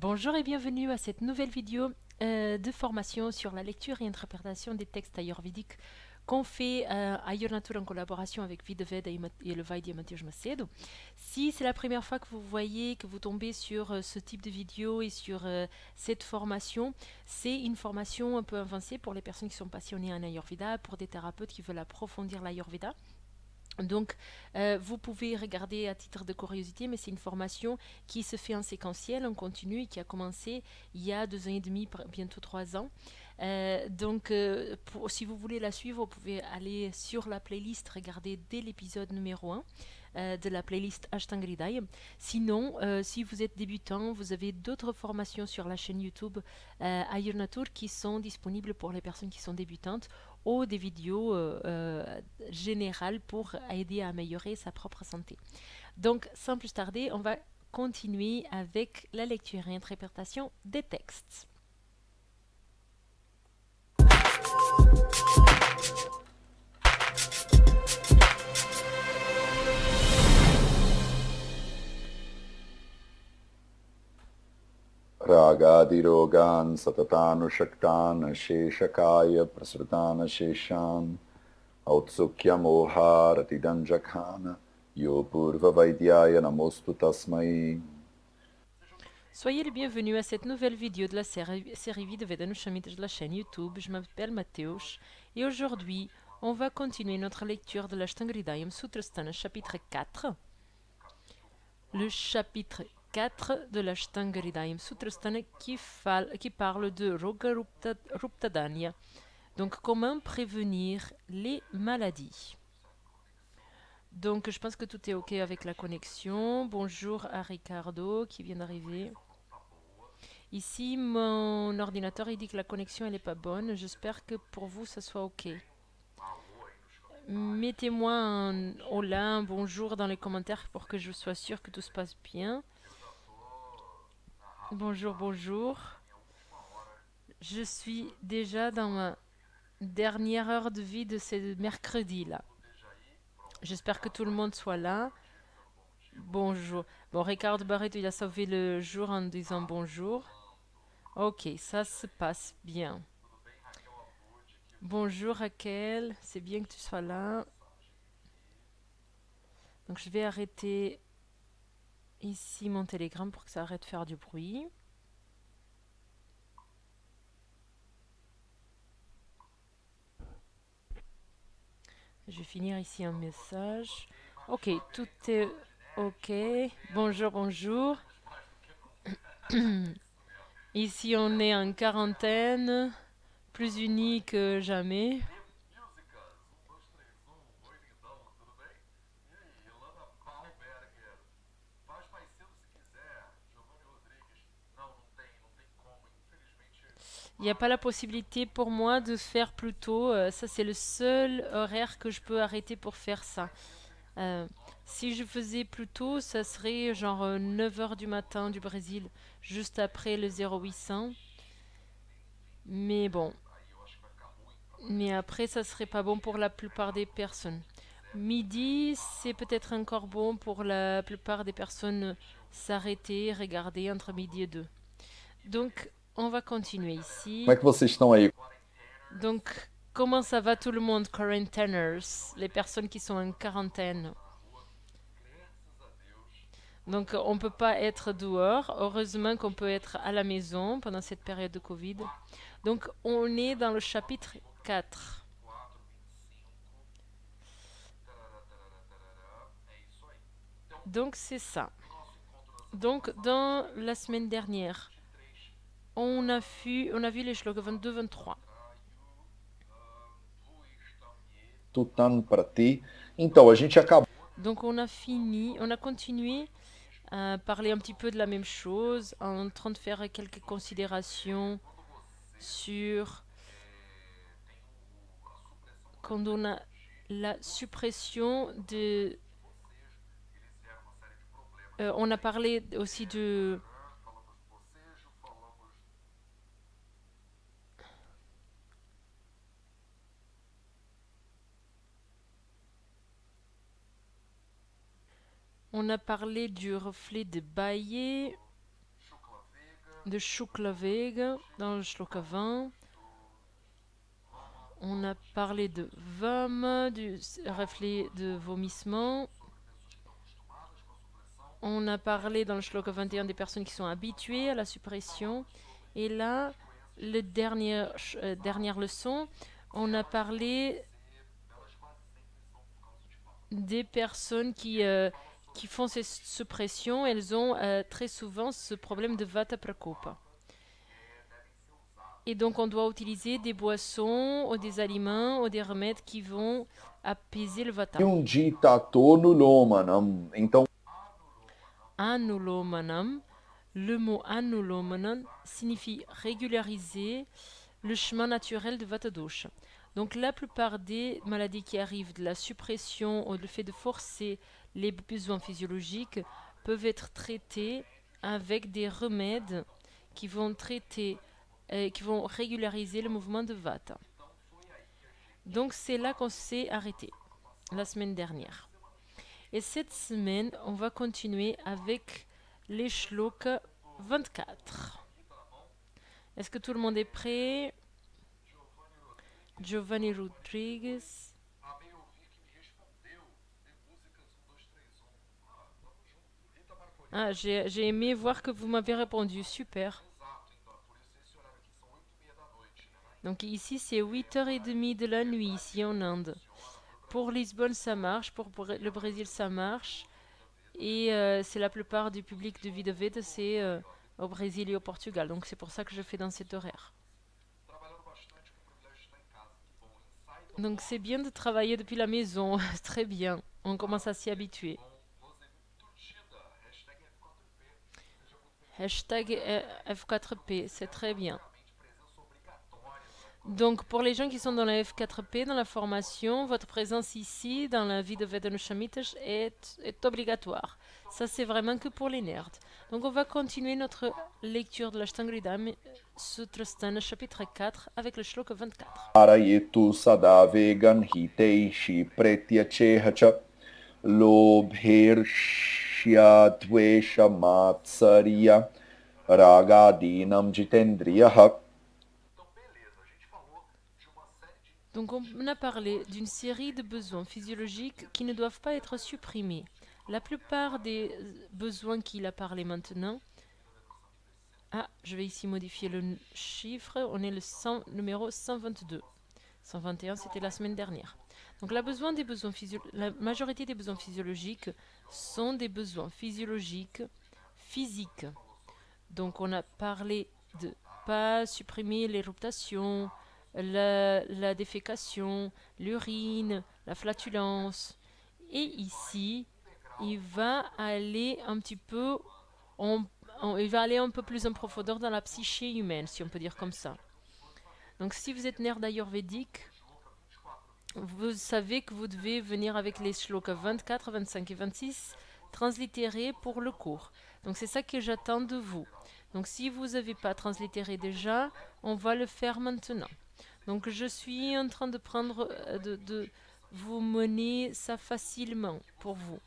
Bonjour et bienvenue à cette nouvelle vidéo de formation sur la lecture et interprétation des textes ayurvédiques qu'on fait à Ayurnatura en collaboration avec Videved et le Vaidya Matheus Macedo. Si c'est la première fois que vous voyez, que vous tombez sur ce type de vidéo et sur cette formation, c'est une formation un peu avancée pour les personnes qui sont passionnées en Ayurveda, pour des thérapeutes qui veulent approfondir l'Ayurveda. Donc, vous pouvez regarder à titre de curiosité, mais c'est une formation qui se fait en séquentiel, en continu, et qui a commencé il y a 2 ans et demi, bientôt 3 ans. Si vous voulez la suivre, vous pouvez aller sur la playlist, regarder dès l'épisode numéro 1 de la playlist Ashtangridayam. Sinon, si vous êtes débutant, vous avez d'autres formations sur la chaîne YouTube Ayurnatur qui sont disponibles pour les personnes qui sont débutantes ou des vidéos générales pour aider à améliorer sa propre santé. Donc, sans plus tarder, on va continuer avec la lecture et interprétation des textes. Ragadirogan satatanushaktan sheshakaya prasrutana sheshan autsukya moharatidanjakhana yo purva vaidyaya namostu tasmai. Soyez les bienvenus à cette nouvelle vidéo de la série Vidvedanushamit de la chaîne YouTube. Je m'appelle Mathéos et aujourd'hui, on va continuer notre lecture de l'Ashtangridayam Sutrasthana chapitre 4. Le chapitre 4 de l'Ashtangridayam Sutrasthana qui parle de Roga Ruptadanya. Donc, comment prévenir les maladies. Donc, je pense que tout est OK avec la connexion. Bonjour à Ricardo qui vient d'arriver. Ici, mon ordinateur, il dit que la connexion, elle n'est pas bonne. J'espère que pour vous, ça soit OK. Mettez-moi un hola, un bonjour dans les commentaires pour que je sois sûre que tout se passe bien. Bonjour, bonjour. Je suis déjà dans ma dernière heure de vie de ce mercredi-là. J'espère que tout le monde soit là. Bonjour. Bon, Ricardo Barreto, il a sauvé le jour en disant bonjour. Ok, ça se passe bien. Bonjour Raquel, c'est bien que tu sois là. Donc je vais arrêter ici mon télégramme pour que ça arrête de faire du bruit. Je vais finir ici un message. Ok, tout est ok. Bonjour, bonjour. Ici on est en quarantaine, plus unis que jamais. Il n'y a pas la possibilité pour moi de faire plus tôt. Ça, c'est le seul horaire que je peux arrêter pour faire ça. Euh, si je faisais plus tôt, ça serait genre 9 heures du matin du Brésil, juste après le 0800. Mais bon, mais après, ça serait pas bon pour la plupart des personnes. Midi, c'est peut-être encore bon pour la plupart des personnes s'arrêter, regarder entre midi et 2. Donc, on va continuer Como ici. é que vocês estão aí? Donc, comment ça va tout le monde, quarantainers, les personnes qui sont en quarantaine? Donc, on ne peut pas être dehors. Heureusement qu'on peut être à la maison pendant cette période de Covid. Donc, on est dans le chapitre 4. Donc, c'est ça. Donc, dans la semaine dernière, on a vu les shlokas 22-23. Tutano para ti. Então, a gente acabou. Donc, on a continué à parler un petit peu de la même chose, en train de faire quelques considérations sur quand on a la suppression de... on a parlé aussi de... On a parlé du reflet de Bayer. de Shuklavega dans le shloka 20. On a parlé de Vam, du reflet de vomissement. On a parlé dans le shloka 21 des personnes qui sont habituées à la suppression. Et là, dernière leçon, on a parlé des personnes qui font ces suppressions. Elles ont très souvent ce problème de Vata Prakopa. Et donc on doit utiliser des boissons ou des aliments ou des remèdes qui vont apaiser le Vata. Jitato-nulomanam. Então, Anulomanam, le mot anulomanam signifie régulariser le chemin naturel de Vata Dosha. Donc la plupart des maladies qui arrivent de la suppression ou le fait de forcer les besoins physiologiques peuvent être traitées avec des remèdes qui vont qui vont régulariser le mouvement de Vata. Donc c'est là qu'on s'est arrêté la semaine dernière. Et cette semaine, on va continuer avec les shlokas 24. Est-ce que tout le monde est prêt? Giovanni Rodrigues. Ah, j'ai aimé voir que vous m'avez répondu. Super. Donc ici, c'est 8h30 de la nuit, ici en Inde. Pour Lisbonne, ça marche. Pour le Brésil, ça marche. Et c'est la plupart du public de Vida Veda, c'est au Brésil et au Portugal. Donc c'est pour ça que je fais dans cet horaire. Donc c'est bien de travailler depuis la maison. Très bien. On commence à s'y habituer. Hashtag F4P, c'est très bien. Donc, pour les gens qui sont dans la F4P, dans la formation, votre présence ici, dans la vie de Vedanushamitas, est obligatoire. Ça, c'est vraiment que pour les nerds. Donc, on va continuer notre lecture de l'Ashtangridam Sutrasthana, chapitre 4, avec le shloka 24. Arayetu sadavegan hiteishi pretyachehacha lobhershya dvesha matsarya ragadinam jitendriyaha. Donc on a parlé d'une série de besoins physiologiques qui ne doivent pas être supprimés. La plupart des besoins qu'il a parlé maintenant... Ah, je vais ici modifier le chiffre. On est le numéro 122. 121, c'était la semaine dernière. Donc la majorité des besoins physiologiques sont des besoins physiologiques physiques. Donc on a parlé de pas supprimer l'éruptation, la défécation, l'urine, la flatulence. Et ici, il va aller un petit peu, il va aller un peu plus en profondeur dans la psyché humaine, si on peut dire comme ça. Donc si vous êtes nerd ayurvédique, vous savez que vous devez venir avec les shlokas 24, 25 et 26 translittérés pour le cours. Donc c'est ça que j'attends de vous. Donc si vous n'avez pas translittéré déjà, on va le faire maintenant. Donc je suis en train de prendre, de vous mener ça facilement pour vous.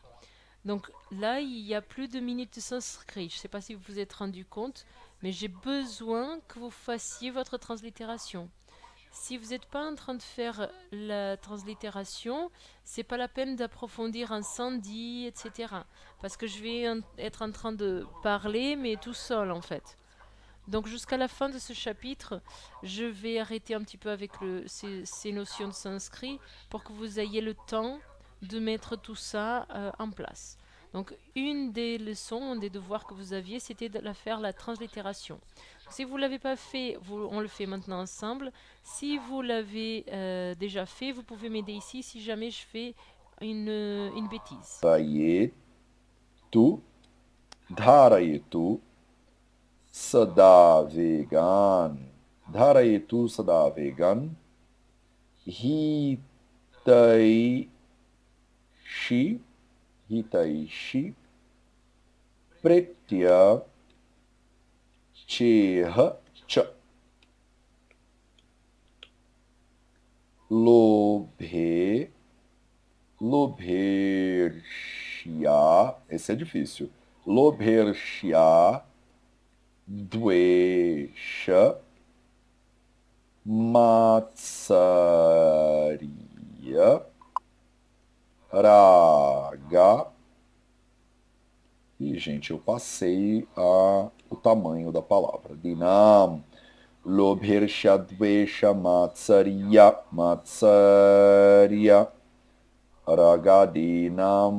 Donc là, il y a plus de minutes de sanskrit. Je ne sais pas si vous vous êtes rendu compte, mais j'ai besoin que vous fassiez votre translittération. Si vous n'êtes pas en train de faire la translittération, c'est pas la peine d'approfondir un sandhi, etc. Parce que je vais être en train de parler, mais tout seul en fait. Donc jusqu'à la fin de ce chapitre, je vais arrêter un petit peu avec ces notions de sanskrit pour que vous ayez le temps de mettre tout ça en place. Donc une des leçons, un des devoirs que vous aviez, c'était de faire la translittération. Si vous ne l'avez pas fait, on le fait maintenant ensemble. Si vous l'avez déjà fait, vous pouvez m'aider ici si jamais je fais une bêtise. Dharayetu sadavegan. Dharayetu sadavegan. Hitaishi pretya cheha cha lobhershya, esse é difícil, lobhershya dvesha, matsarya, raga. E, gente, eu passei o tamanho da palavra. Dinam, lobhirsha, dvesha, matsarya, matsarya, ragadinam,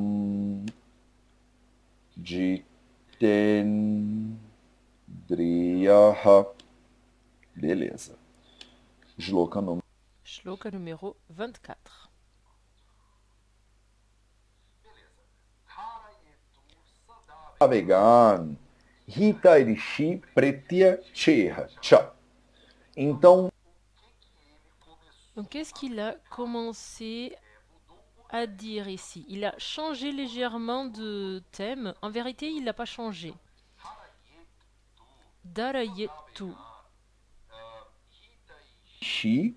jitendriyaha. Beleza. Shloka número 24. Vegan, Hitarishi Pretya Cheha. Então, Donc, qu'est-ce qu'il a commencé à dire ici? Il a changé légèrement de thème. En vérité, il n'a pas changé. Darayetu. Shi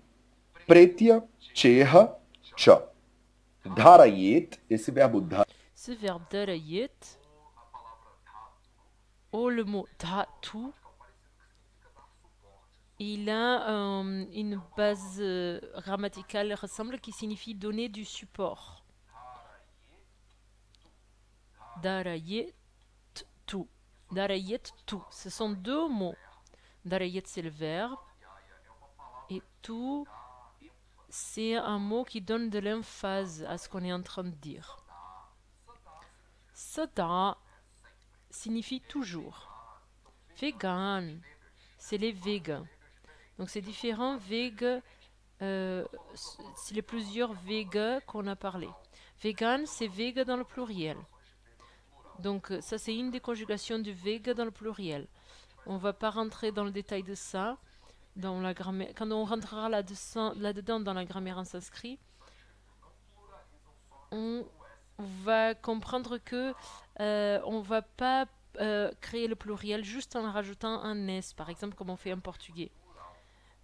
Pretya Cheha Cha. Dharayet, esse verbo Ce verbe darayet, ou le mot dhatu, il a une base grammaticale ressemble qui signifie donner du support. Darayet tu. Darayet tu. Ce sont deux mots. Darayet, c'est le verbe. Et tu, c'est un mot qui donne de l'emphase à ce qu'on est en train de dire. Sada signifie toujours. Vegan, c'est les végas. Donc c'est différents végas, c'est les plusieurs végas qu'on a parlé. Vegan, c'est véga dans le pluriel. Donc ça c'est une des conjugations du véga dans le pluriel. On ne va pas rentrer dans le détail de ça. Dans la grammaire, quand on rentrera là-dedans dans la grammaire en sanskrit, on va comprendre que on va pas créer le pluriel juste en rajoutant un s, par exemple comme on fait en portugais.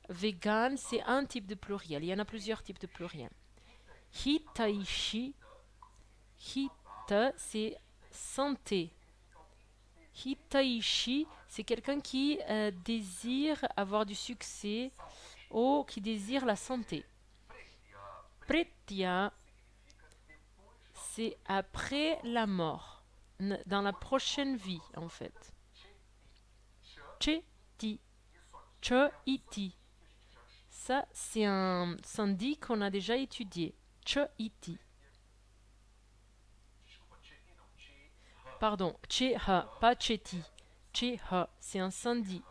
Vegan, c'est un type de pluriel. Il y en a plusieurs types de pluriel. Hitaishi, hita, c'est santé. Hitaishi, c'est quelqu'un qui désire avoir du succès ou qui désire la santé. Pretya, c'est après la mort, dans la prochaine vie en fait. Cheti, che-iti. Ça, c'est un sandhi qu'on a déjà étudié. Che-iti. Pardon, che-ha, pas cheti. Che-ha, c'est un sandhi.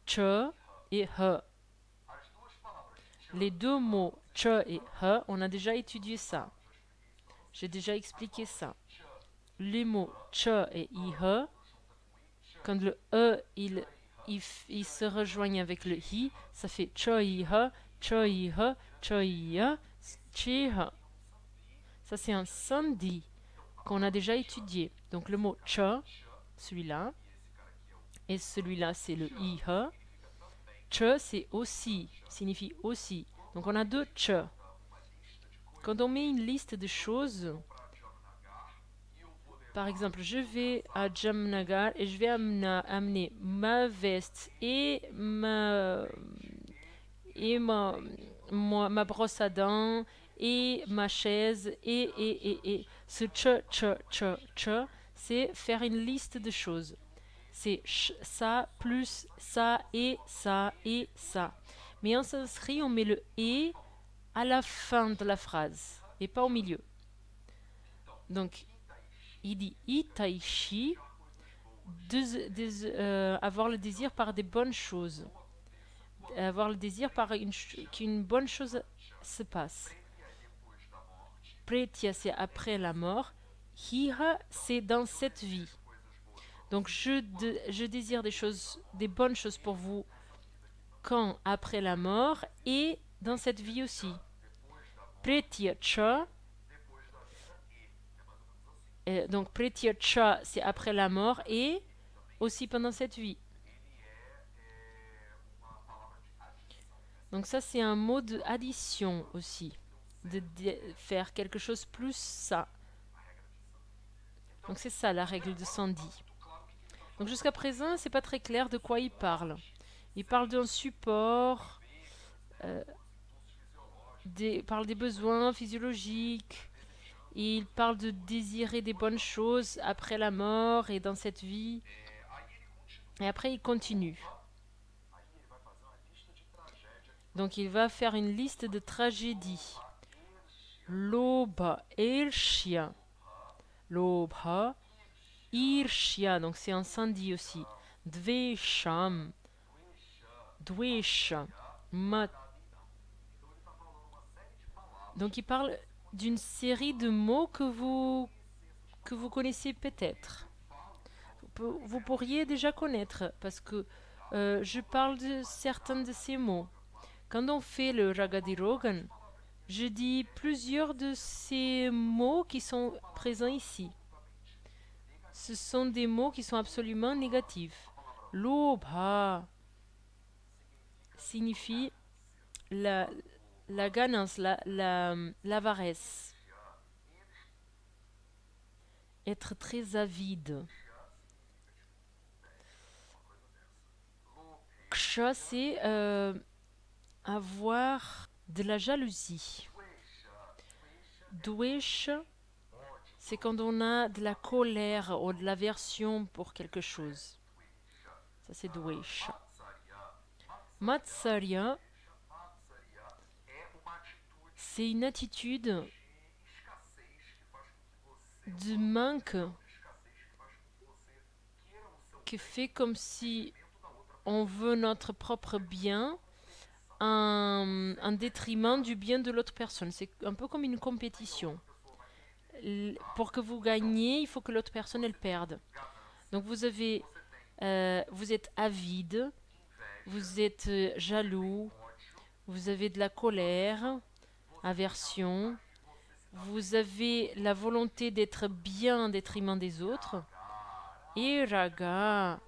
Che et ha. Les deux mots che et ha, on a déjà étudié ça. J'ai déjà expliqué ça. Les mots che et iha, quand le e il se rejoigne avec le hi, ça fait che iha, che iha, che iha, cheha. Ça c'est un sandhi qu'on a déjà étudié. Donc le mot che, celui-là, et celui-là c'est le iha. Che c'est aussi, signifie aussi. Donc on a deux che. Quand on met une liste de choses, par exemple, je vais à Jamnagar et je vais amener ma veste et ma brosse à dents et ma chaise et. Ce che, c'est faire une liste de choses. C'est ça plus ça et ça et ça. Mais en sanskrit, on met le et à la fin de la phrase et pas au milieu. Donc, il dit itaishi, avoir le désir par des bonnes choses. Avoir le désir par qu'une bonne chose se passe. Pretya, c'est après la mort. Hiha, c'est dans cette vie. Donc je désire des bonnes choses pour vous quand après la mort et dans cette vie aussi. Pretya cha. Donc Pretya cha, c'est après la mort et aussi pendant cette vie. Donc ça c'est un mot d'addition aussi. De faire quelque chose plus ça. Donc c'est ça la règle de Sandhi. Donc jusqu'à présent, c'est pas très clair de quoi il parle. Il parle d'un support, il parle des besoins physiologiques, et il parle de désirer des bonnes choses après la mort et dans cette vie. Et après, il continue. Donc il va faire une liste de tragédies. Lobha, Irshya. Lobha, Irshya, donc c'est incendie aussi. Dvesham, Dvesha, Mat. Donc il parle d'une série de mots que vous connaissez peut-être. Vous pourriez déjà connaître parce que je parle de certains de ces mots. Quand on fait le Ragadirogan, je dis plusieurs de ces mots qui sont présents ici. Ce sont des mots qui sont absolument négatifs. Lobha signifie la ganance, l'avaresse. Être très avide. Ksha, c'est avoir de la jalousie. Dwesha, c'est quand on a de la colère ou de l'aversion pour quelque chose. Ça, c'est Dwesha. Matsarya, c'est une attitude de manque qui fait comme si on veut notre propre bien en détriment du bien de l'autre personne. C'est un peu comme une compétition. Pour que vous gagniez, il faut que l'autre personne elle perde. Donc vous êtes avide, vous êtes jaloux, vous avez de la colère, aversion, vous avez la volonté d'être bien en détriment des autres. Et raga,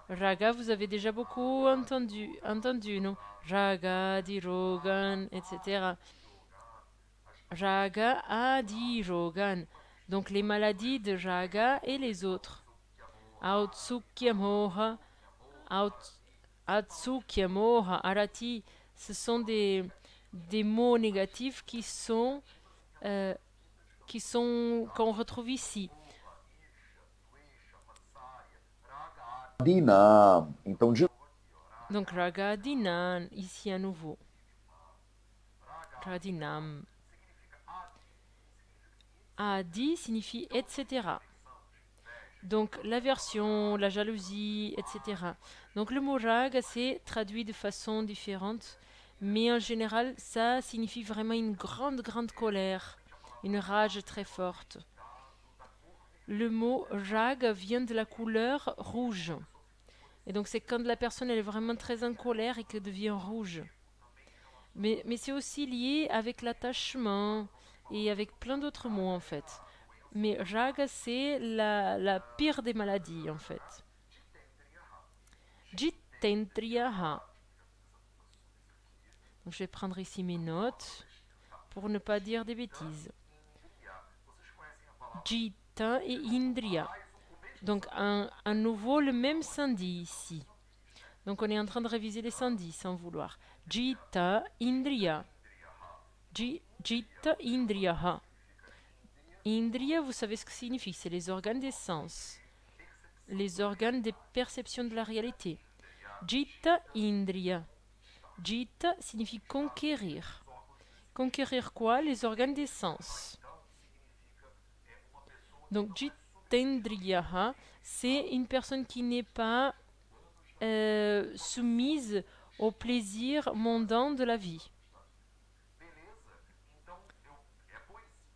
raga, vous avez déjà beaucoup entendu, non? Raga, dirogan, etc. Raga, adirogan. Donc les maladies de raga et les autres. Autsukya moha, Atsukya moha, arati, ce sont des mots négatifs qu'on retrouve ici. Dinam. Então, Donc Ragadinan, ici à nouveau. Radinam. Adi signifie etc. Donc l'aversion, la jalousie, etc. Donc le mot rag, c'est traduit de façon différente, mais en général, ça signifie vraiment une grande, grande colère, une rage très forte. Le mot rag vient de la couleur rouge. Et donc c'est quand la personne elle est vraiment très en colère et qu'elle devient rouge. Mais c'est aussi lié avec l'attachement et avec plein d'autres mots en fait. Mais raga c'est la pire des maladies en fait. Jitendriyaha. Donc je vais prendre ici mes notes pour ne pas dire des bêtises. Jita et Indriya. Donc à nouveau le même sandhi ici. Donc on est en train de réviser les sandhis sans vouloir. Jita Indriya. Jita Indriyaha. Indriya, vous savez ce que signifie, c'est les organes des sens, les organes des perceptions de la réalité. Jita Indriya. Jita signifie conquérir. Conquérir quoi? Les organes des sens. Donc Jitendriyaha, c'est une personne qui n'est pas soumise au plaisir mondain de la vie.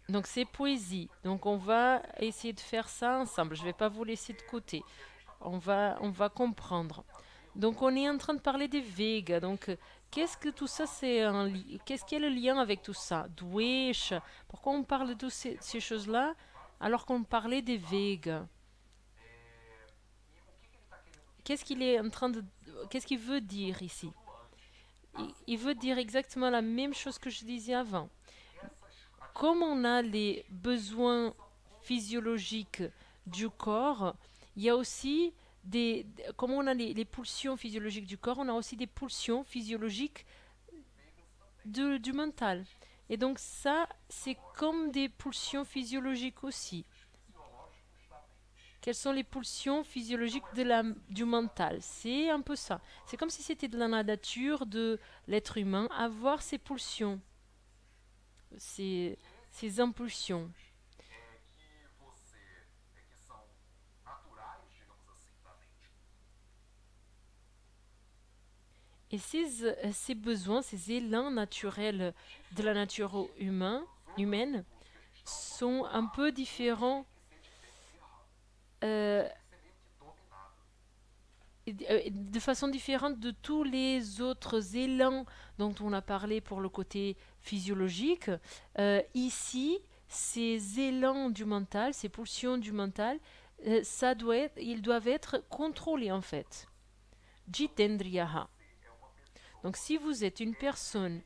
Donc c'est poésie. Donc on va essayer de faire ça ensemble. Je ne vais pas vous laisser de côté. On va comprendre. Donc on est en train de parler des Vegas. Donc qu'est-ce que tout ça qu'est-ce qui est le lien avec tout ça? Dwesh. Pourquoi on parle de toutes ces choses-là alors qu'on parlait des Vegas? Qu'est-ce qu'il veut dire ici? Il veut dire exactement la même chose que je disais avant. Comme on a les besoins physiologiques du corps, il y a aussi comme on a les pulsions physiologiques du corps, on a aussi des pulsions physiologiques du mental. Et donc ça, c'est comme des pulsions physiologiques aussi. Quelles sont les pulsions physiologiques du mental? C'est un peu ça. C'est comme si c'était de la nature de l'être humain, avoir ces pulsions, ces impulsions. Et ces besoins, ces élans naturels de la nature humaine sont un peu différents de façon différente de tous les autres élans dont on a parlé pour le côté physiologique. Ici, ces élans du mental, ces pulsions du mental, ils doivent être contrôlés en fait. Jitendriyaha. Donc si vous êtes une personne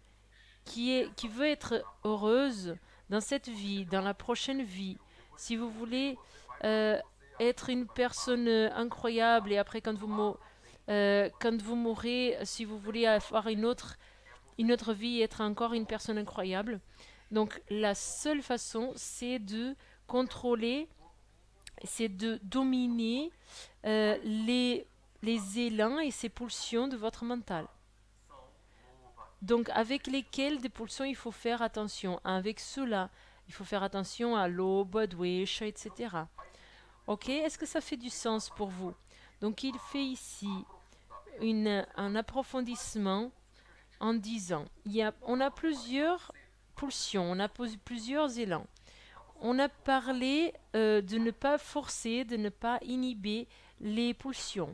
qui veut être heureuse dans cette vie, dans la prochaine vie, si vous voulez être une personne incroyable et après quand vous mourrez, si vous voulez avoir une autre vie et être encore une personne incroyable, donc la seule façon c'est de contrôler, c'est de dominer les élans et ces pulsions de votre mental. Donc, avec lesquels des pulsions il faut faire attention. Avec ceux-là, il faut faire attention à l'aube, dwesha, etc. Ok, est-ce que ça fait du sens pour vous? Donc, il fait ici un approfondissement en disant, on a plusieurs pulsions, on a plusieurs élans. On a parlé de ne pas forcer, de ne pas inhiber les pulsions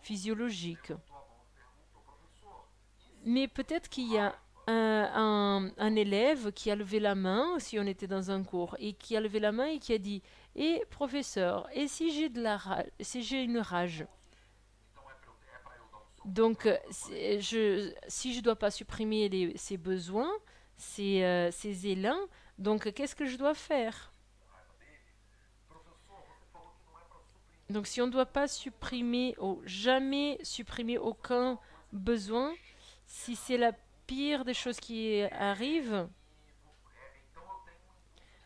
physiologiques. Mais peut-être qu'il y a un élève qui a levé la main, si on était dans un cours, et qui a levé la main et qui a dit « Et professeur, et si j'ai une rage ?» Donc, si je ne dois pas supprimer ces besoins, ces élans, donc qu'est-ce que je dois faire? Donc, si on ne doit pas supprimer, jamais supprimer aucun besoin, si c'est la pire des choses qui arrivent,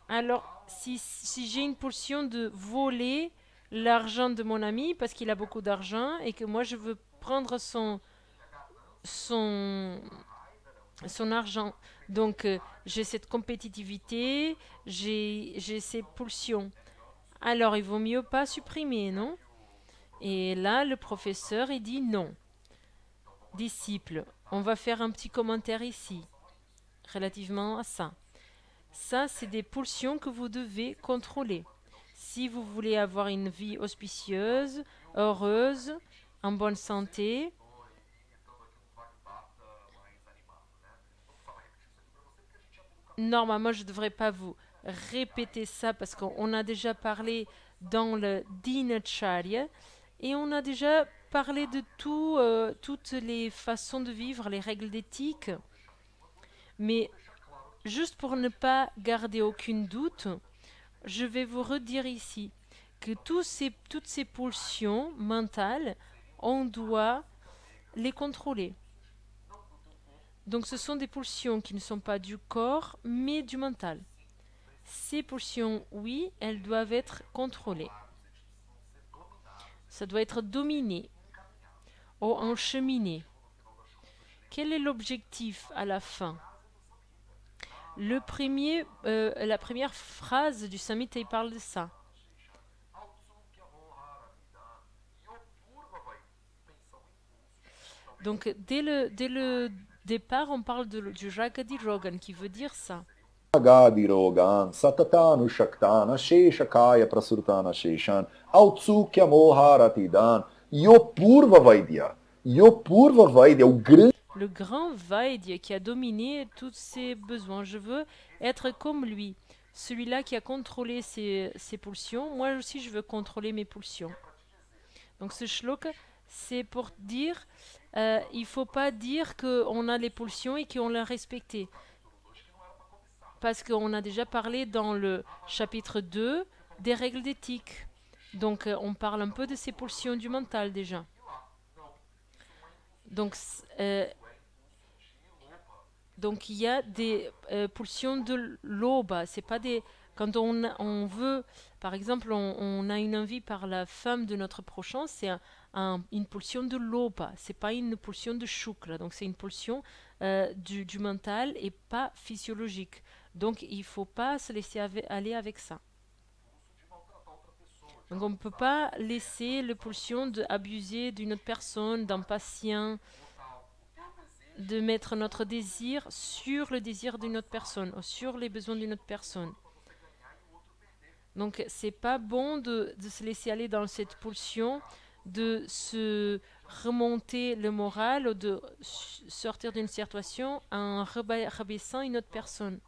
alors si j'ai une pulsion de voler l'argent de mon ami parce qu'il a beaucoup d'argent et que moi je veux prendre son argent, donc j'ai cette compétitivité, j'ai ces pulsions. Alors il vaut mieux pas supprimer, non? Et là le professeur il dit non. Disciple, on va faire un petit commentaire ici, relativement à ça. Ça, c'est des pulsions que vous devez contrôler. Si vous voulez avoir une vie auspicieuse, heureuse, en bonne santé, normalement, je ne devrais pas vous répéter ça parce qu'on a déjà parlé dans le Dinacharya et on a déjà parlé de toutes les façons de vivre, les règles d'éthique. Mais juste pour ne pas garder aucun doute, je vais vous redire ici que toutes ces pulsions mentales, on doit les contrôler. Donc ce sont des pulsions qui ne sont pas du corps, mais du mental. Ces pulsions, oui, elles doivent être contrôlées. Ça doit être dominé ou encheminé. Quel est l'objectif à la fin? La première phrase du Samhita, il parle de ça. Donc, dès le départ, on parle du Ragadi Rogan, qui veut dire ça. Ragadirogan, satatanu shaktana, sheshakaya prasurtana sheshan, autsukya moharatidan, yopurva vaidya. Yopurva vaidya, o grande. Le grand Vaidya qui a dominé tous ses besoins. Je veux être comme lui. Celui-là qui a contrôlé ses pulsions. Moi aussi, je veux contrôler mes pulsions. Donc ce shloka, c'est pour dire, il ne faut pas dire qu'on a les pulsions et qu'on les respecte. Parce qu'on a déjà parlé dans le chapitre 2 des règles d'éthique. Donc, on parle un peu de ces pulsions du mental déjà. Donc, donc il y a des pulsions de loba. C'est pas des. Quand on veut, par exemple, on a une envie par la femme de notre prochain, c'est une pulsion de loba. C'est pas une pulsion de shukra. Donc c'est une pulsion du mental et pas physiologique. Donc il faut pas se laisser aller avec ça. Donc on ne peut pas laisser la pulsion d'abuser d'une autre personne, d'un patient, de mettre notre désir sur le désir d'une autre personne, ou sur les besoins d'une autre personne. Donc c'est pas bon de se laisser aller dans cette pulsion, de se remonter le moral ou de sortir d'une situation en rabaissant une autre personne.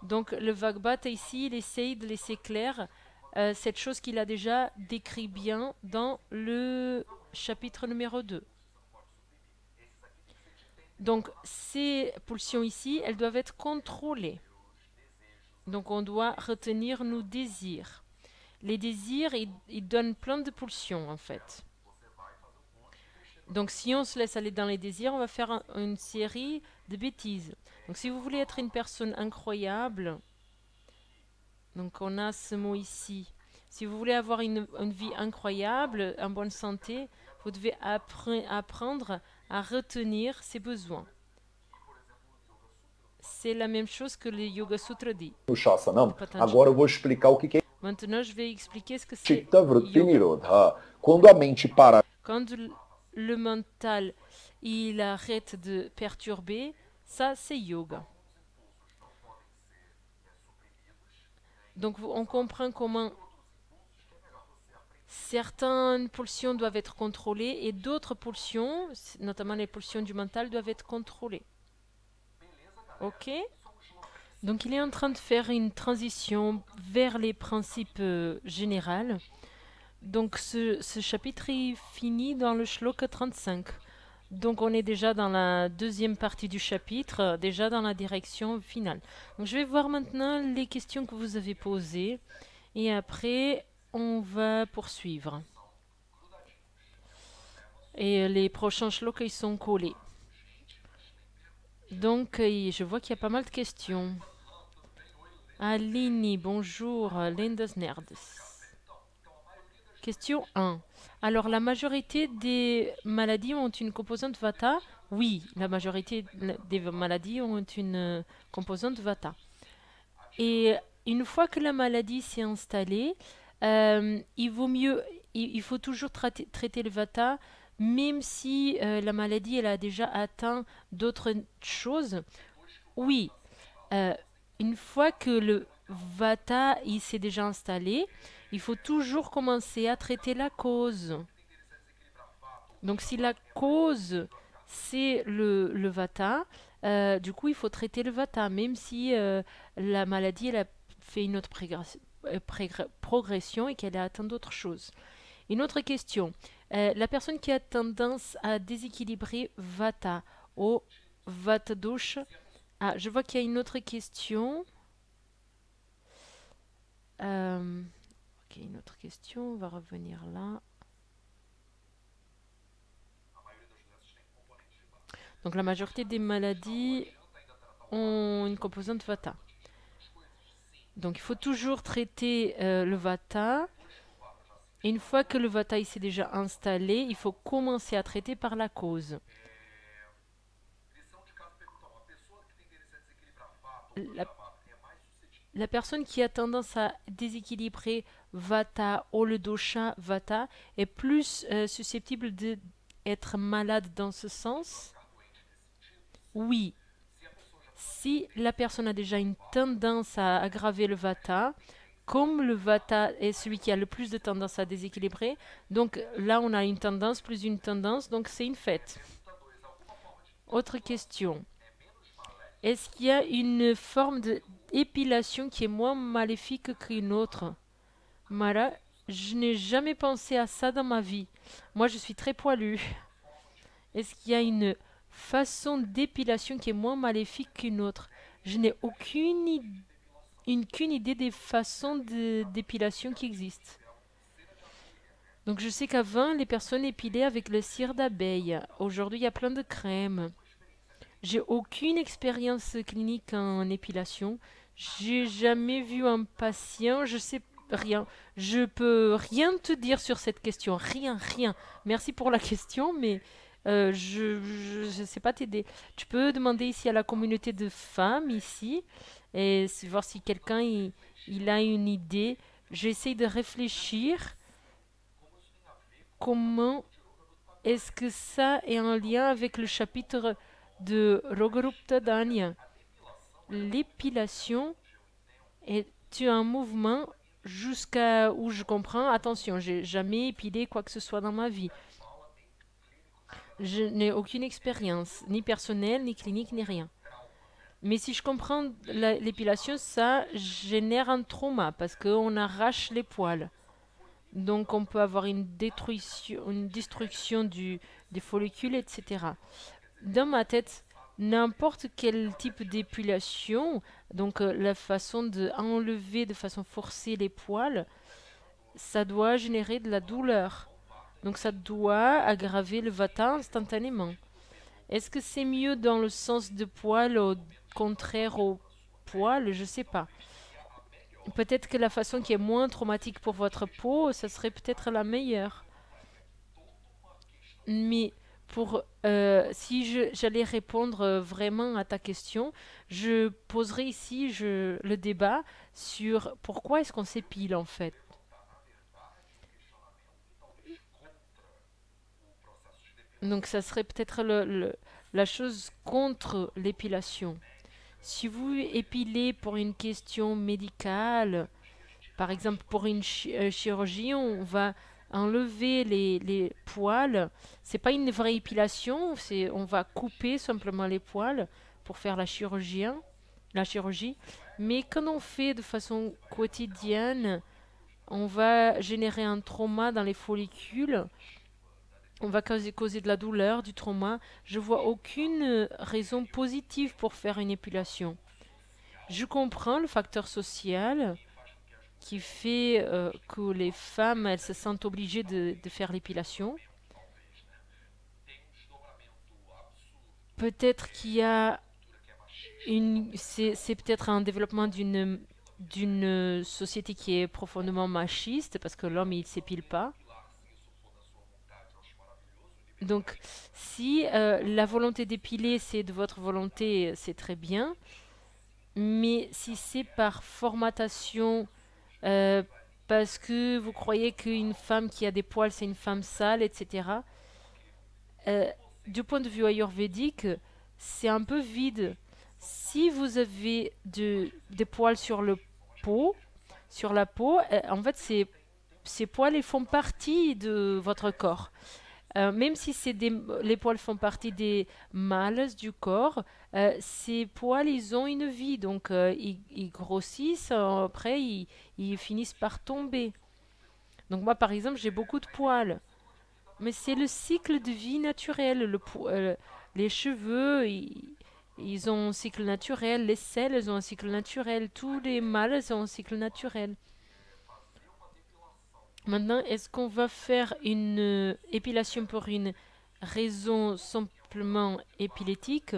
Donc le Bhagavad ici, il essaye de laisser clair cette chose qu'il a déjà décrit bien dans le chapitre numéro 2. Donc ces pulsions ici, elles doivent être contrôlées. Donc on doit retenir nos désirs. Les désirs, ils donnent plein de pulsions en fait. Donc si on se laisse aller dans les désirs, on va faire une série de bêtises. Donc si vous voulez être une personne incroyable, donc on a ce mot ici. Si vous voulez avoir une vie incroyable, en bonne santé, vous devez apprendre à retenir ses besoins. C'est la même chose que le Yoga Sutra dit. Agora eu vou explicar o que é Maintenant, je vais expliquer ce que c'est. Chitta Vritti Nirodha. Quando a mente para. Quand le mental il arrête de perturber, ça c'est yoga. Donc on comprend comment certaines pulsions doivent être contrôlées et d'autres pulsions, notamment les pulsions du mental, doivent être contrôlées. Ok? Donc il est en train de faire une transition vers les principes généraux. Donc ce chapitre est fini dans le shloka 35. Donc on est déjà dans la deuxième partie du chapitre, déjà dans la direction finale. Donc je vais voir maintenant les questions que vous avez posées et après on va poursuivre. Et les prochains shlokas ils sont collés. Donc je vois qu'il y a pas mal de questions. Alini, bonjour, Lindas Nerds. Question 1. Alors, la majorité des maladies ont une composante Vata? Oui, la majorité des maladies ont une composante Vata. Et une fois que la maladie s'est installée, il faut toujours traiter le Vata, même si la maladie elle a déjà atteint d'autres choses. Oui, une fois que le Vata il s'est déjà installé, il faut toujours commencer à traiter la cause. Donc si la cause c'est le Vata, du coup il faut traiter le Vata, même si la maladie elle a fait une autre progression et qu'elle a atteint d'autres choses. Une autre question, la personne qui a tendance à déséquilibrer Vata ou Vata dosha. Ah, je vois qu'il y a une autre question. Ok, une autre question, on va revenir là. Donc la majorité des maladies ont une composante Vata. Donc il faut toujours traiter le Vata. Et une fois que le Vata s'est déjà installé, il faut commencer à traiter par la cause. La personne qui a tendance à déséquilibrer Vata ou le dosha Vata est plus susceptible d'être malade dans ce sens. Oui. Si la personne a déjà une tendance à aggraver le Vata, comme le Vata est celui qui a le plus de tendance à déséquilibrer, donc là on a une tendance plus une tendance, donc c'est une fête. Autre question. Est-ce qu'il y a une forme d'épilation qui est moins maléfique qu'une autre? Mara, je n'ai jamais pensé à ça dans ma vie. Moi, je suis très poilue. Est-ce qu'il y a une façon d'épilation qui est moins maléfique qu'une autre? Je n'ai aucune idée. aucune idée des façons d'épilation qui existent. Donc je sais qu'avant, les personnes épilaient avec le cire d'abeille. Aujourd'hui, il y a plein de crèmes. J'ai aucune expérience clinique en épilation. J'ai jamais vu un patient, je sais rien. Je peux rien te dire sur cette question. Rien, rien. Merci pour la question, mais je sais pas t'aider. Tu peux demander ici à la communauté de femmes ici et voir si quelqu'un il a une idée. J'essaie de réfléchir comment est-ce que ça est en lien avec le chapitre de Rogarupta Danya. L'épilation est un mouvement jusqu'à où je comprends. Attention, j'ai jamais épilé quoi que ce soit dans ma vie. Je n'ai aucune expérience, ni personnelle, ni clinique, ni rien. Mais si je comprends l'épilation, ça génère un trauma parce qu'on arrache les poils. Donc on peut avoir une destruction des follicules, etc. Dans ma tête, n'importe quel type d'épilation, donc la façon d'enlever de façon forcée les poils, ça doit générer de la douleur. Donc ça doit aggraver le vata instantanément. Est-ce que c'est mieux dans le sens de poil au contraire au poil? Je sais pas. Peut-être que la façon qui est moins traumatique pour votre peau, ça serait peut-être la meilleure. Mais si j'allais répondre vraiment à ta question, je poserai ici le débat sur pourquoi est-ce qu'on s'épile en fait. Donc ça serait peut-être la chose contre l'épilation. Si vous épilez pour une question médicale, par exemple pour une chirurgie, on va enlever les poils. C'est pas une vraie épilation, on va couper simplement les poils pour faire la chirurgie. Mais quand on fait de façon quotidienne, on va générer un trauma dans les follicules. On va causer de la douleur, du trauma. Je vois aucune raison positive pour faire une épilation. Je comprends le facteur social qui fait que les femmes elles se sentent obligées de faire l'épilation. Peut-être qu'il y a c'est peut-être un développement d'une société qui est profondément machiste parce que l'homme il s'épile pas. Donc, si la volonté d'épiler, c'est de votre volonté, c'est très bien. Mais si c'est par formatation, euh, parce que vous croyez qu'une femme qui a des poils, c'est une femme sale, etc., euh, du point de vue ayurvédique, c'est un peu vide. Si vous avez des poils sur la peau, en fait, ces poils ils font partie de votre corps. Même si les poils font partie des mâles du corps, ces poils, ils ont une vie. Donc, ils grossissent, après, ils finissent par tomber. Donc, moi, par exemple, j'ai beaucoup de poils. Mais c'est le cycle de vie naturel. Les cheveux, ils ont un cycle naturel. Les selles, elles ont un cycle naturel. Tous les mâles, ils ont un cycle naturel. Maintenant, est-ce qu'on va faire une épilation pour une raison simplement épilétique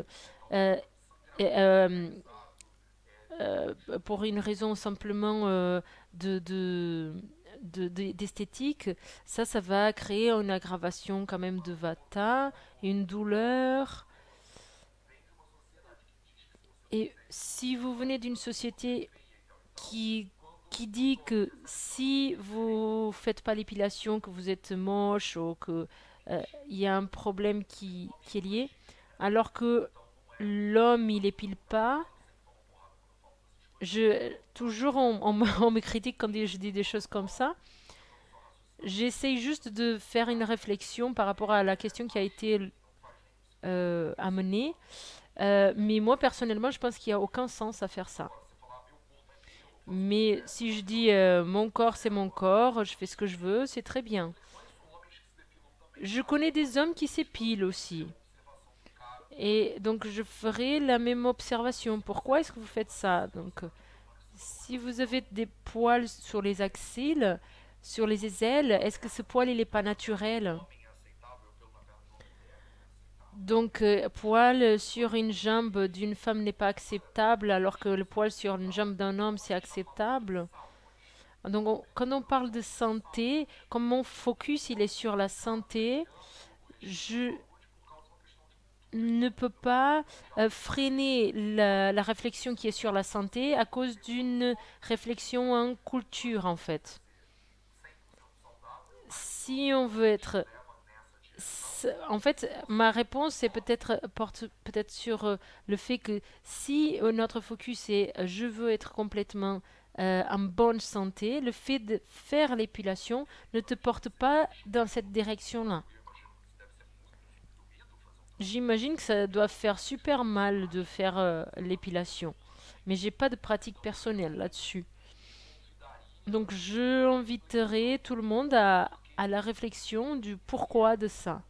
euh, et, pour une raison simplement d'esthétique, ça va créer une aggravation quand même de vata, une douleur. Et si vous venez d'une société qui, qui dit que si vous faites pas l'épilation, que vous êtes moche ou que il y a un problème qui est lié, alors que l'homme il épile pas, toujours on me critique quand je dis des choses comme ça. J'essaye juste de faire une réflexion par rapport à la question qui a été amenée. Mais moi personnellement, je pense qu'il n'y a aucun sens à faire ça. Mais si je dis mon corps c'est mon corps, je fais ce que je veux, c'est très bien. Je connais des hommes qui s'épilent aussi. Et donc je ferai la même observation. Pourquoi est-ce que vous faites ça? Donc Si vous avez des poils sur les axiles, sur les aisselles, est-ce que ce poil il n'est pas naturel? Donc, poil sur une jambe d'une femme n'est pas acceptable, alors que le poil sur une jambe d'un homme c'est acceptable. Donc, quand on parle de santé, comme mon focus il est sur la santé, je ne peux pas freiner la réflexion qui est sur la santé à cause d'une réflexion en culture en fait. Si on veut être en fait, ma réponse est peut-être porte peut-être sur le fait que si notre focus est je veux être complètement en bonne santé, le fait de faire l'épilation ne te porte pas dans cette direction-là. J'imagine que ça doit faire super mal de faire l'épilation, mais j'ai pas de pratique personnelle là-dessus. Donc je inviterai tout le monde à la réflexion du pourquoi de ça.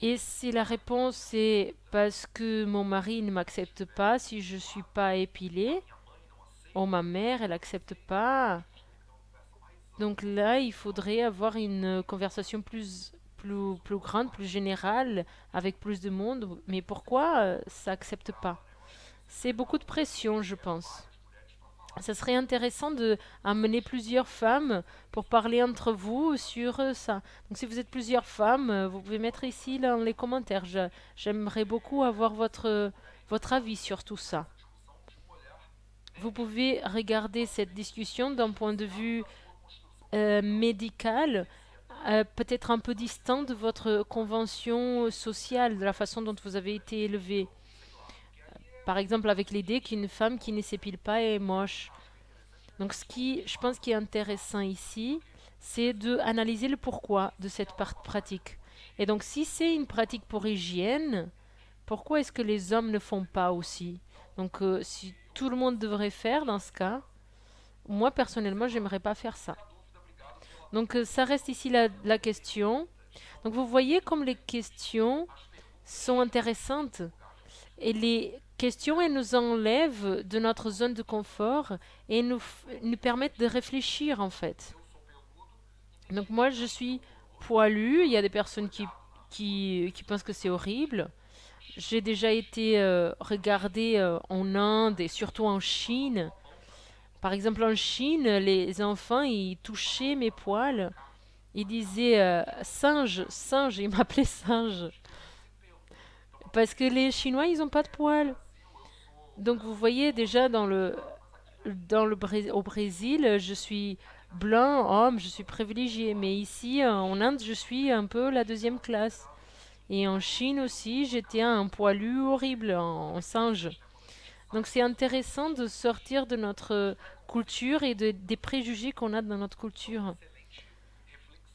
Et si la réponse est parce que mon mari ne m'accepte pas si je suis pas épilée, ou ma mère elle accepte pas, donc là il faudrait avoir une conversation plus grande, plus générale, avec plus de monde. Mais pourquoi ça accepte pas? C'est beaucoup de pression, je pense. Ça serait intéressant de amener plusieurs femmes pour parler entre vous sur ça. Donc si vous êtes plusieurs femmes, vous pouvez mettre ici dans les commentaires. J'aimerais beaucoup avoir votre avis sur tout ça. Vous pouvez regarder cette discussion d'un point de vue médical, peut-être un peu distant de votre convention sociale, de la façon dont vous avez été élevé. Par exemple, avec l'idée qu'une femme qui ne s'épile pas est moche. Donc, je pense, qui est intéressant ici, c'est de analyser le pourquoi de cette pratique. Et donc, si c'est une pratique pour hygiène, pourquoi est-ce que les hommes ne font pas aussi? Donc, si tout le monde devrait faire dans ce cas, moi personnellement, j'aimerais pas faire ça. Donc, ça reste ici la question. Donc, vous voyez comme les questions sont intéressantes. Et les questions, elles nous enlèvent de notre zone de confort et nous permettent de réfléchir en fait. Donc moi, je suis poilue. Il y a des personnes qui pensent que c'est horrible. J'ai déjà été regardée en Inde et surtout en Chine. Par exemple, en Chine, les enfants, ils touchaient mes poils. Ils disaient singe, singe, ils m'appelaient singe. Parce que les Chinois, ils n'ont pas de poils. Donc vous voyez déjà au Brésil, je suis blanc, homme, je suis privilégié. Mais ici, en Inde, je suis un peu la deuxième classe. Et en Chine aussi, j'étais un poilu horrible, en singe. Donc c'est intéressant de sortir de notre culture et des préjugés qu'on a dans notre culture.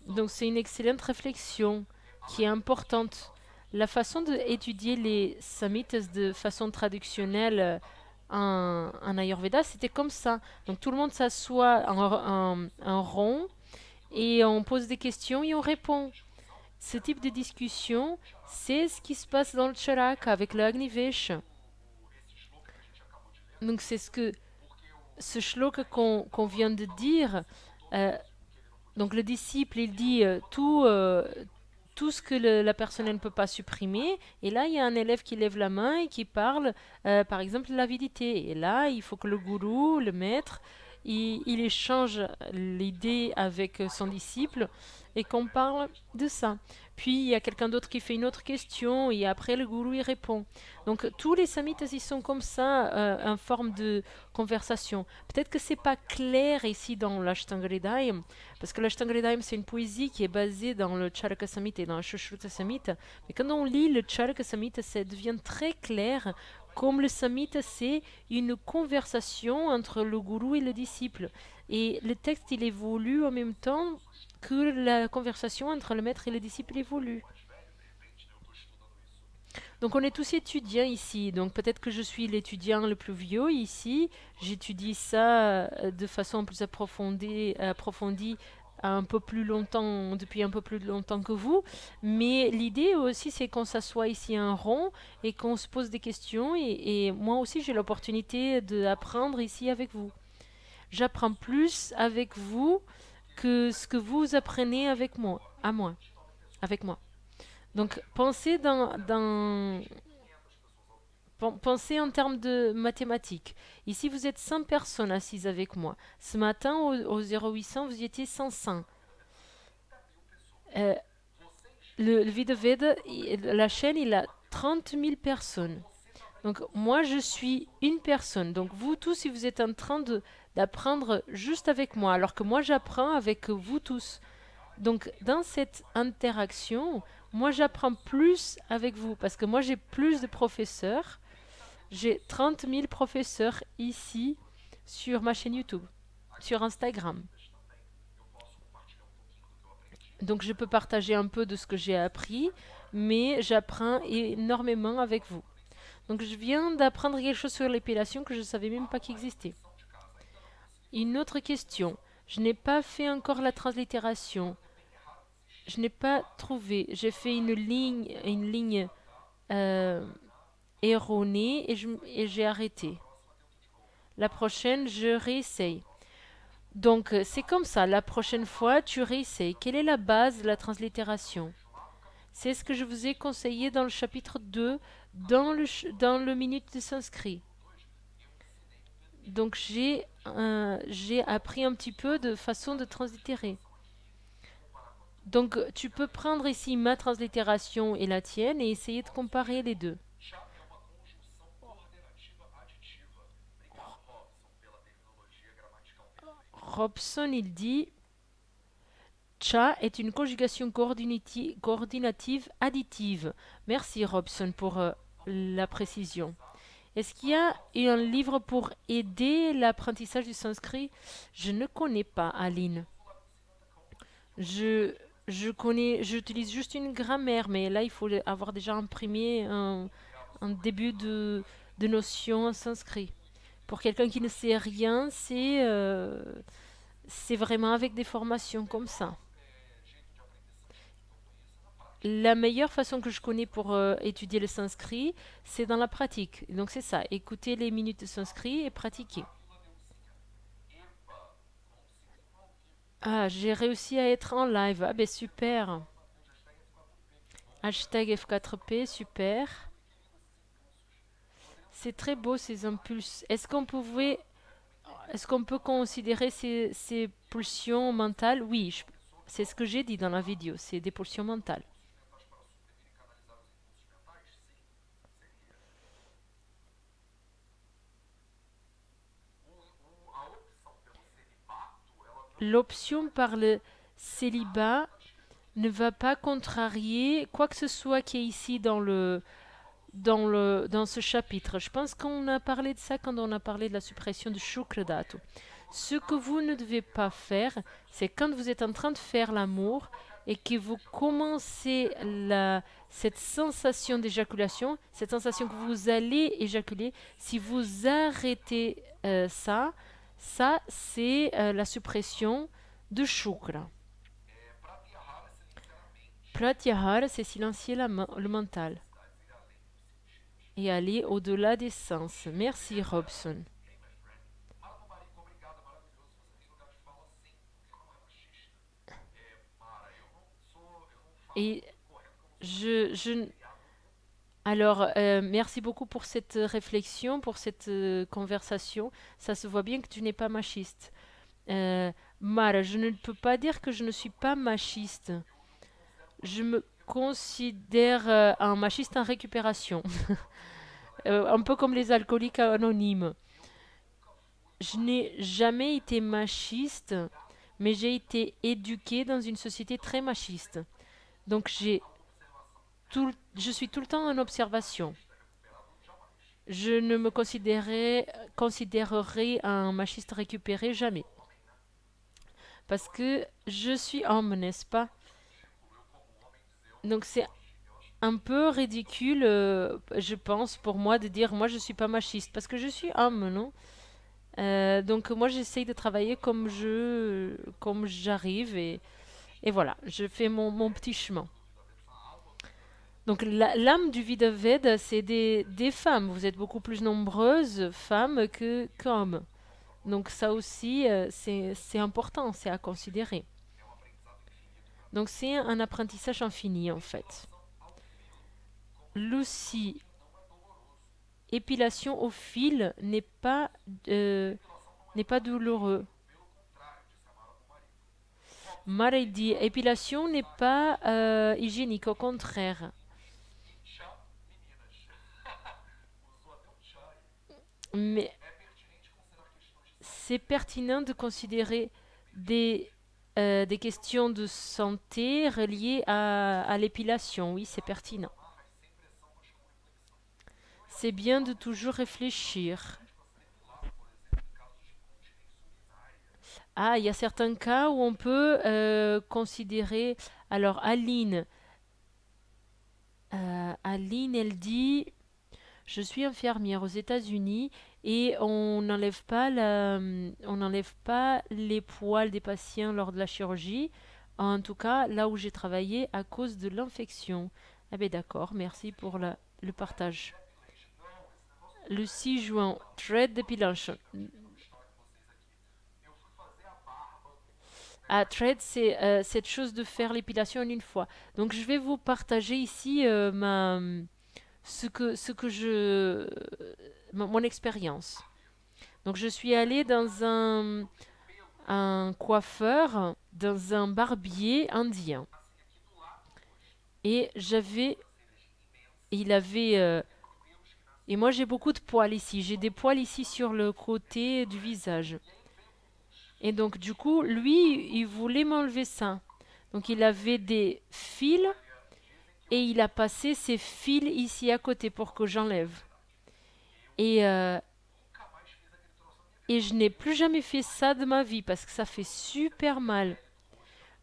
Donc c'est une excellente réflexion qui est importante. La façon d'étudier les samhitas de façon traditionnelle en Ayurveda, c'était comme ça. Donc tout le monde s'assoit en rond et on pose des questions et on répond. Ce type de discussion, c'est ce qui se passe dans le Charaka avec le Agnivesh. Donc c'est ce shloka qu'on vient de dire. euh, donc le disciple, il dit tout ce que la personne ne peut pas supprimer. Et là, il y a un élève qui lève la main et qui parle, par exemple, de l'avidité. Et là, il faut que le gourou, le maître, il échange l'idée avec son disciple et qu'on parle de ça. Puis, il y a quelqu'un d'autre qui fait une autre question et après, le gourou, il répond. Donc, tous les samhitas, ils sont comme ça, en forme de conversation. Peut-être que c'est pas clair ici dans l'Ashtanga-hridayam, parce que l'Ashtanga-hridayam, c'est une poésie qui est basée dans le Charaka Samhita et dans le Sushruta Samhita. Mais quand on lit le Charaka Samhita, ça devient très clair comme le Samhita, c'est une conversation entre le gourou et le disciple. Et le texte, il évolue en même temps que la conversation entre le maître et le disciple évolue. Donc on est tous étudiants ici, donc peut-être que je suis l'étudiant le plus vieux ici, j'étudie ça de façon plus approfondie un peu plus longtemps, depuis un peu plus longtemps que vous, mais l'idée aussi c'est qu'on s'assoit ici en rond et qu'on se pose des questions et moi aussi j'ai l'opportunité d'apprendre ici avec vous. J'apprends plus avec vous que ce que vous apprenez avec moi, avec moi. Donc pensez en termes de mathématiques. Ici, vous êtes 100 personnes assises avec moi. Ce matin, au 0800, vous y étiez 105. Euh, le Vidoved, la chaîne, il a 30 000 personnes. Donc, moi, je suis une personne. Donc, vous tous, si vous êtes en train d'apprendre juste avec moi, alors que moi, j'apprends avec vous tous. Donc, dans cette interaction, moi, j'apprends plus avec vous parce que moi, j'ai plus de professeurs. J'ai 30 000 professeurs ici sur ma chaîne YouTube, sur Instagram. Donc je peux partager un peu de ce que j'ai appris, mais j'apprends énormément avec vous. Donc je viens d'apprendre quelque chose sur l'épilation que je ne savais même pas qu'il existait. Une autre question. Je n'ai pas fait encore la translittération. Je n'ai pas trouvé. J'ai fait une ligne erronée et j'ai arrêté. La prochaine, je réessaye. Donc, c'est comme ça. La prochaine fois, tu réessayes. Quelle est la base de la translittération? C'est ce que je vous ai conseillé dans le chapitre 2, dans le minute de sanskrit. Donc, j'ai appris un petit peu de façon de translittérer. Donc, tu peux prendre ici ma translittération et la tienne et essayer de comparer les deux. Robson, il dit Cha est une conjugation coordinative additive. Merci Robson pour la précision. Est-ce qu'il y a un livre pour aider l'apprentissage du sanskrit? Je ne connais pas, Aline. J'utilise juste une grammaire, mais là il faut avoir déjà imprimé un début de notion en sanskrit. Pour quelqu'un qui ne sait rien, c'est vraiment avec des formations comme ça. La meilleure façon que je connais pour étudier le sanskrit, c'est dans la pratique. Donc c'est ça, écouter les minutes de sanskrit et pratiquer. Ah, j'ai réussi à être en live. Ah ben super. Hashtag F4P, super. C'est très beau ces impulses. Est-ce qu'on peut considérer ces pulsions mentales? Oui, c'est ce que j'ai dit dans la vidéo, c'est des pulsions mentales. L'option par le célibat ne va pas contrarier quoi que ce soit qui est ici dans ce chapitre. Je pense qu'on a parlé de ça quand on a parlé de la suppression du shukra dhatu. Ce que vous ne devez pas faire, c'est quand vous êtes en train de faire l'amour et que vous commencez cette sensation d'éjaculation, cette sensation que vous allez éjaculer, si vous arrêtez ça c'est la suppression de shukra. Pratyahara, c'est silencier le mental et aller au-delà des sens. Merci Robson. Et alors, merci beaucoup pour cette réflexion, pour cette conversation. Ça se voit bien que tu n'es pas machiste. Mara, je ne peux pas dire que je ne suis pas machiste. Je me considère un machiste en récupération. Un peu comme les alcooliques anonymes. Je n'ai jamais été machiste, mais j'ai été éduquée dans une société très machiste. Donc je suis tout le temps en observation. Je ne me considérerai un machiste récupéré jamais. Parce que je suis homme, n'est-ce pas? Donc c'est un peu ridicule, je pense, pour moi de dire moi je suis pas machiste. Parce que je suis homme, non? Donc moi j'essaye de travailler comme j'arrive et voilà, je fais mon petit chemin. Donc l'âme du Veda, c'est des femmes. Vous êtes beaucoup plus nombreuses femmes que qu'hommes. Donc ça aussi, c'est important, c'est à considérer. Donc c'est un apprentissage infini en fait. Lucie, épilation au fil euh, n'est pas douloureux. Marie dit, épilation n'est pas hygiénique, au contraire. Mais c'est pertinent de considérer des questions de santé reliées à l'épilation. Oui, c'est pertinent. C'est bien de toujours réfléchir. Ah, il y a certains cas où on peut considérer. Alors, Aline, elle dit, je suis infirmière aux États-Unis et on n'enlève pas les poils des patients lors de la chirurgie. En tout cas, là où j'ai travaillé à cause de l'infection. Ah ben d'accord, merci pour le partage. Le 6 juin, thread depilation. Ah, thread, c'est cette chose de faire l'épilation en une fois. Donc, je vais vous partager ici ce que mon expérience. Donc, je suis allée dans un coiffeur, dans un barbier indien. Et il avait, et moi j'ai beaucoup de poils ici. J'ai des poils ici sur le côté du visage. Et donc, du coup, lui, il voulait m'enlever ça. Donc, il avait des fils et il a passé ces fils ici à côté pour que j'enlève. Et, euh, et je n'ai plus jamais fait ça de ma vie parce que ça fait super mal.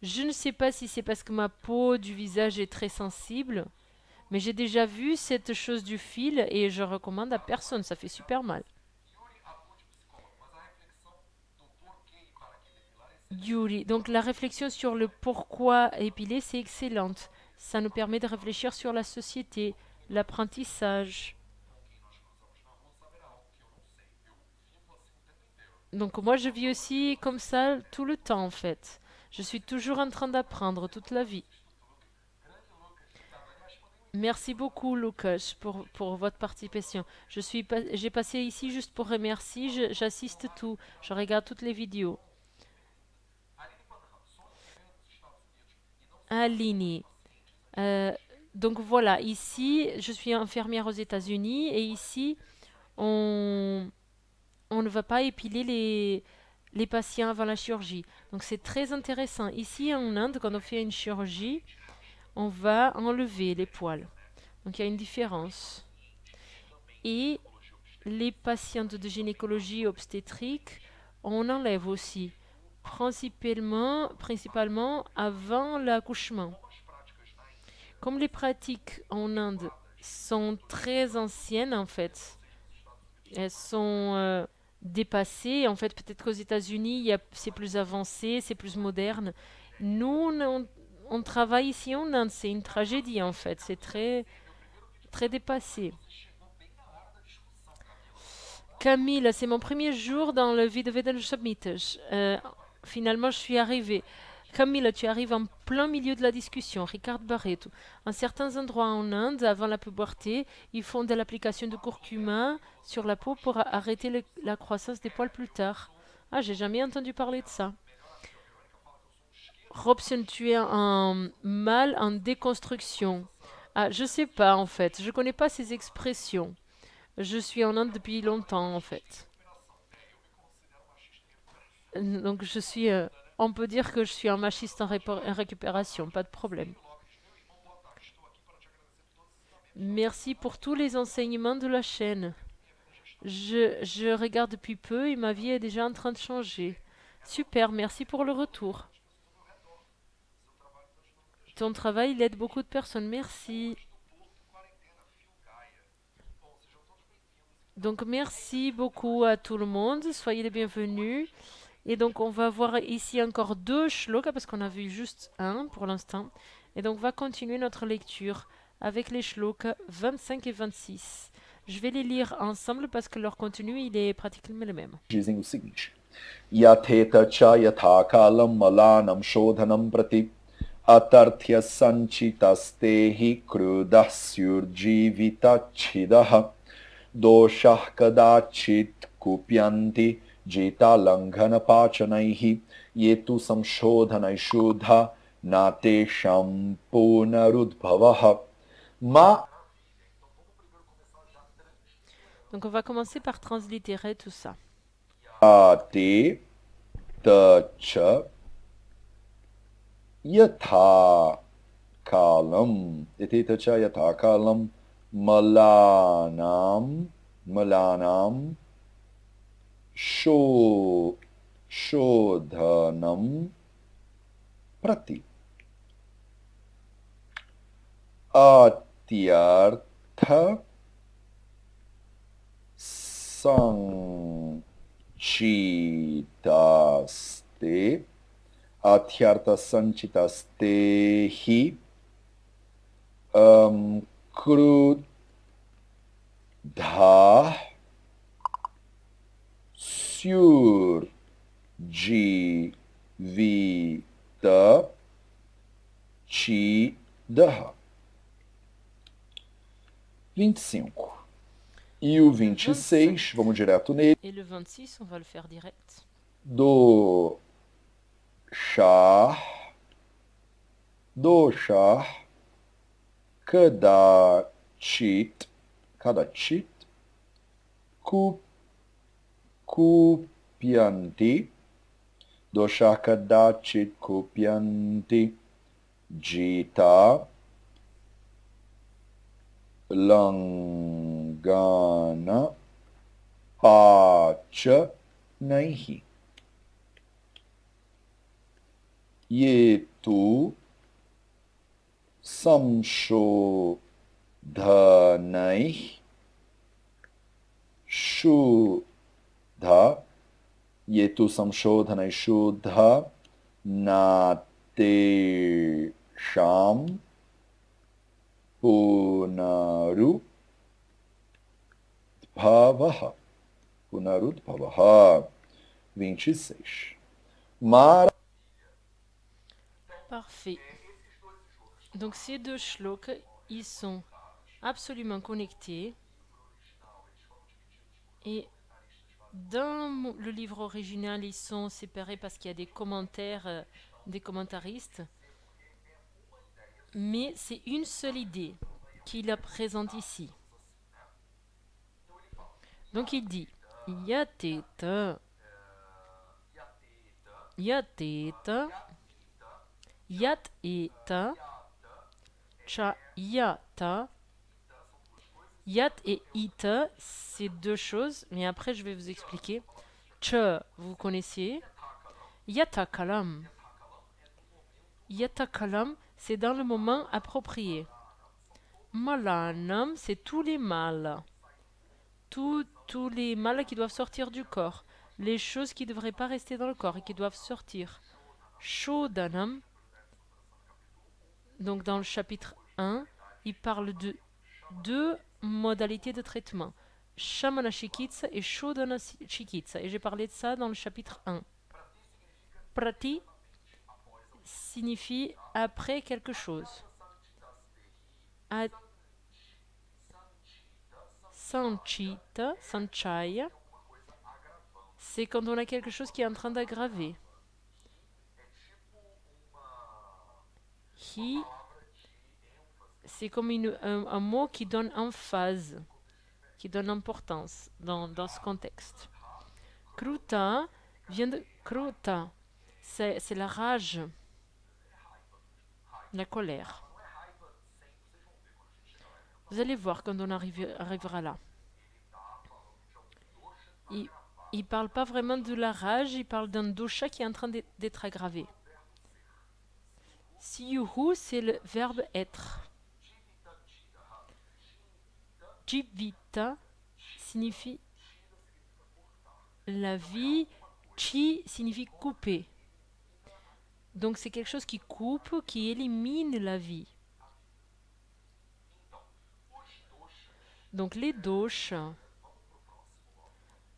Je ne sais pas si c'est parce que ma peau du visage est très sensible, mais j'ai déjà vu cette chose du fil et je recommande à personne, ça fait super mal. Yuri, donc la réflexion sur le pourquoi épiler, c'est excellente. Ça nous permet de réfléchir sur la société, l'apprentissage. Donc moi je vis aussi comme ça tout le temps en fait. Je suis toujours en train d'apprendre toute la vie. Merci beaucoup Lucas pour votre participation. J'ai passé ici juste pour remercier, j'assiste tout, je regarde toutes les vidéos. Aline, euh, donc voilà, ici je suis infirmière aux États-Unis et ici on, on ne va pas épiler les patients avant la chirurgie. Donc c'est très intéressant. Ici en Inde, quand on fait une chirurgie, on va enlever les poils. Donc il y a une différence. Et les patientes de gynécologie obstétrique, on enlève aussi, principalement avant l'accouchement. Comme les pratiques en Inde sont très anciennes en fait, elles sont dépassées. En fait, peut-être qu'aux États-Unis, c'est plus avancé, c'est plus moderne. Nous, on travaille ici en Inde, c'est une tragédie en fait, c'est très, très dépassé. Camille, c'est mon premier jour dans le Video Vedel Summit. Finalement, je suis arrivée. Camille, tu arrives en plein milieu de la discussion. Ricard Barreto. En certains endroits en Inde, avant la puberté, ils font de l'application de curcuma sur la peau pour arrêter la croissance des poils plus tard. Ah, j'ai jamais entendu parler de ça. Robson, tu es un mal en déconstruction. Ah, je sais pas en fait. Je connais pas ces expressions. Je suis en Inde depuis longtemps en fait. Donc on peut dire que je suis un machiste en récupération, pas de problème. Merci pour tous les enseignements de la chaîne. Je regarde depuis peu et ma vie est déjà en train de changer. Super, merci pour le retour. Ton travail il aide beaucoup de personnes, merci. Donc merci beaucoup à tout le monde, soyez les bienvenus. Et donc on va voir ici encore deux shlokas parce qu'on a vu juste un pour l'instant. Et donc on va continuer notre lecture avec les shlokas 25 et 26. Je vais les lire ensemble parce que leur contenu il est pratiquement le même. Dizem o seguinte: Yatheta cha yathakalam malanam shodhanam prati atarthya sanchitastehi krudasyurjivitachidaha doshah kadachit kupyanti jeta langhana pachanaihi yetu samshodhanai shuddha nate shampunarudbhavaha ma. Donc on va commencer par translittérer tout ça. Ate tacha yatha kalam ete tacha yatha kalam malanam shodhanam prati atyartha sanchitaste atyartha sanchitastehi krudha surjivita chidaha. 25. E o 26, vamos direto nele. Et le 26, on va le faire direct. Doshah kadachit kupyanti doshah kadachit kupyanti jita langana pacha naihi yetu samshodhanai shuddha yetu samshodhanai shuddha nate sham punarudbhavaha. 26. Parfait. Donc ces deux shlokas, ils sont absolument connectés. Et dans le livre original, ils sont séparés parce qu'il y a des commentaires des commentaristes. Mais c'est une seule idée qu'il présente ici. Donc il dit Yateta Yat eta Cha yata. Yat et ita, c'est deux choses, mais après je vais vous expliquer. Cha, vous connaissiez. Yata kalam. Yata kalam, c'est dans le moment approprié. Malanam, c'est tous les mâles. Tous les mâles qui doivent sortir du corps. Les choses qui ne devraient pas rester dans le corps et qui doivent sortir. Shodhanam, donc dans le chapitre 1, il parle de deux modalités de traitement. Shamana Chikitsa et Shodhana Chikitsa. Et j'ai parlé de ça dans le chapitre 1. Prati signifie après quelque chose. Sanchita, Sanchaya, c'est quand on a quelque chose qui est en train d'aggraver. Hi, c'est comme un mot qui donne emphase, qui donne importance dans ce contexte. Kruta vient de Kruta, c'est la rage, la colère. Vous allez voir quand on arrivera là. Il ne parle pas vraiment de la rage, il parle d'un dosha qui est en train d'être aggravé. Siyuhu, c'est le verbe être. Jivita, signifie la vie. Chi signifie couper. Donc c'est quelque chose qui coupe, qui élimine la vie. Donc les doshas,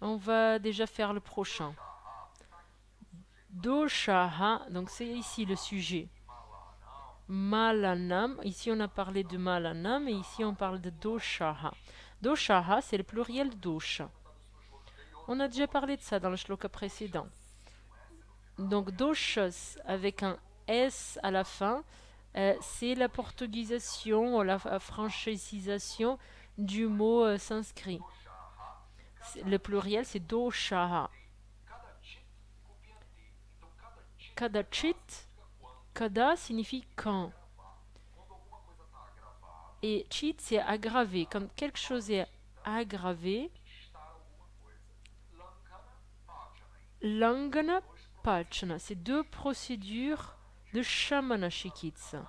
on va déjà faire le prochain. Doshaha, donc c'est ici le sujet. Malanam, ici on a parlé de Malanam et ici on parle de Doshaha. Doshaha, c'est le pluriel de dosha. On a déjà parlé de ça dans le shloka précédent. Donc doshas avec un S à la fin, c'est la portugisation ou la franchisisation du mot sanskrit. Le pluriel c'est doshaha. Kadachit, kada signifie quand. Et chit c'est aggravé. Quand quelque chose est aggravé, langana pachana, c'est deux procédures de shamana chikitsa.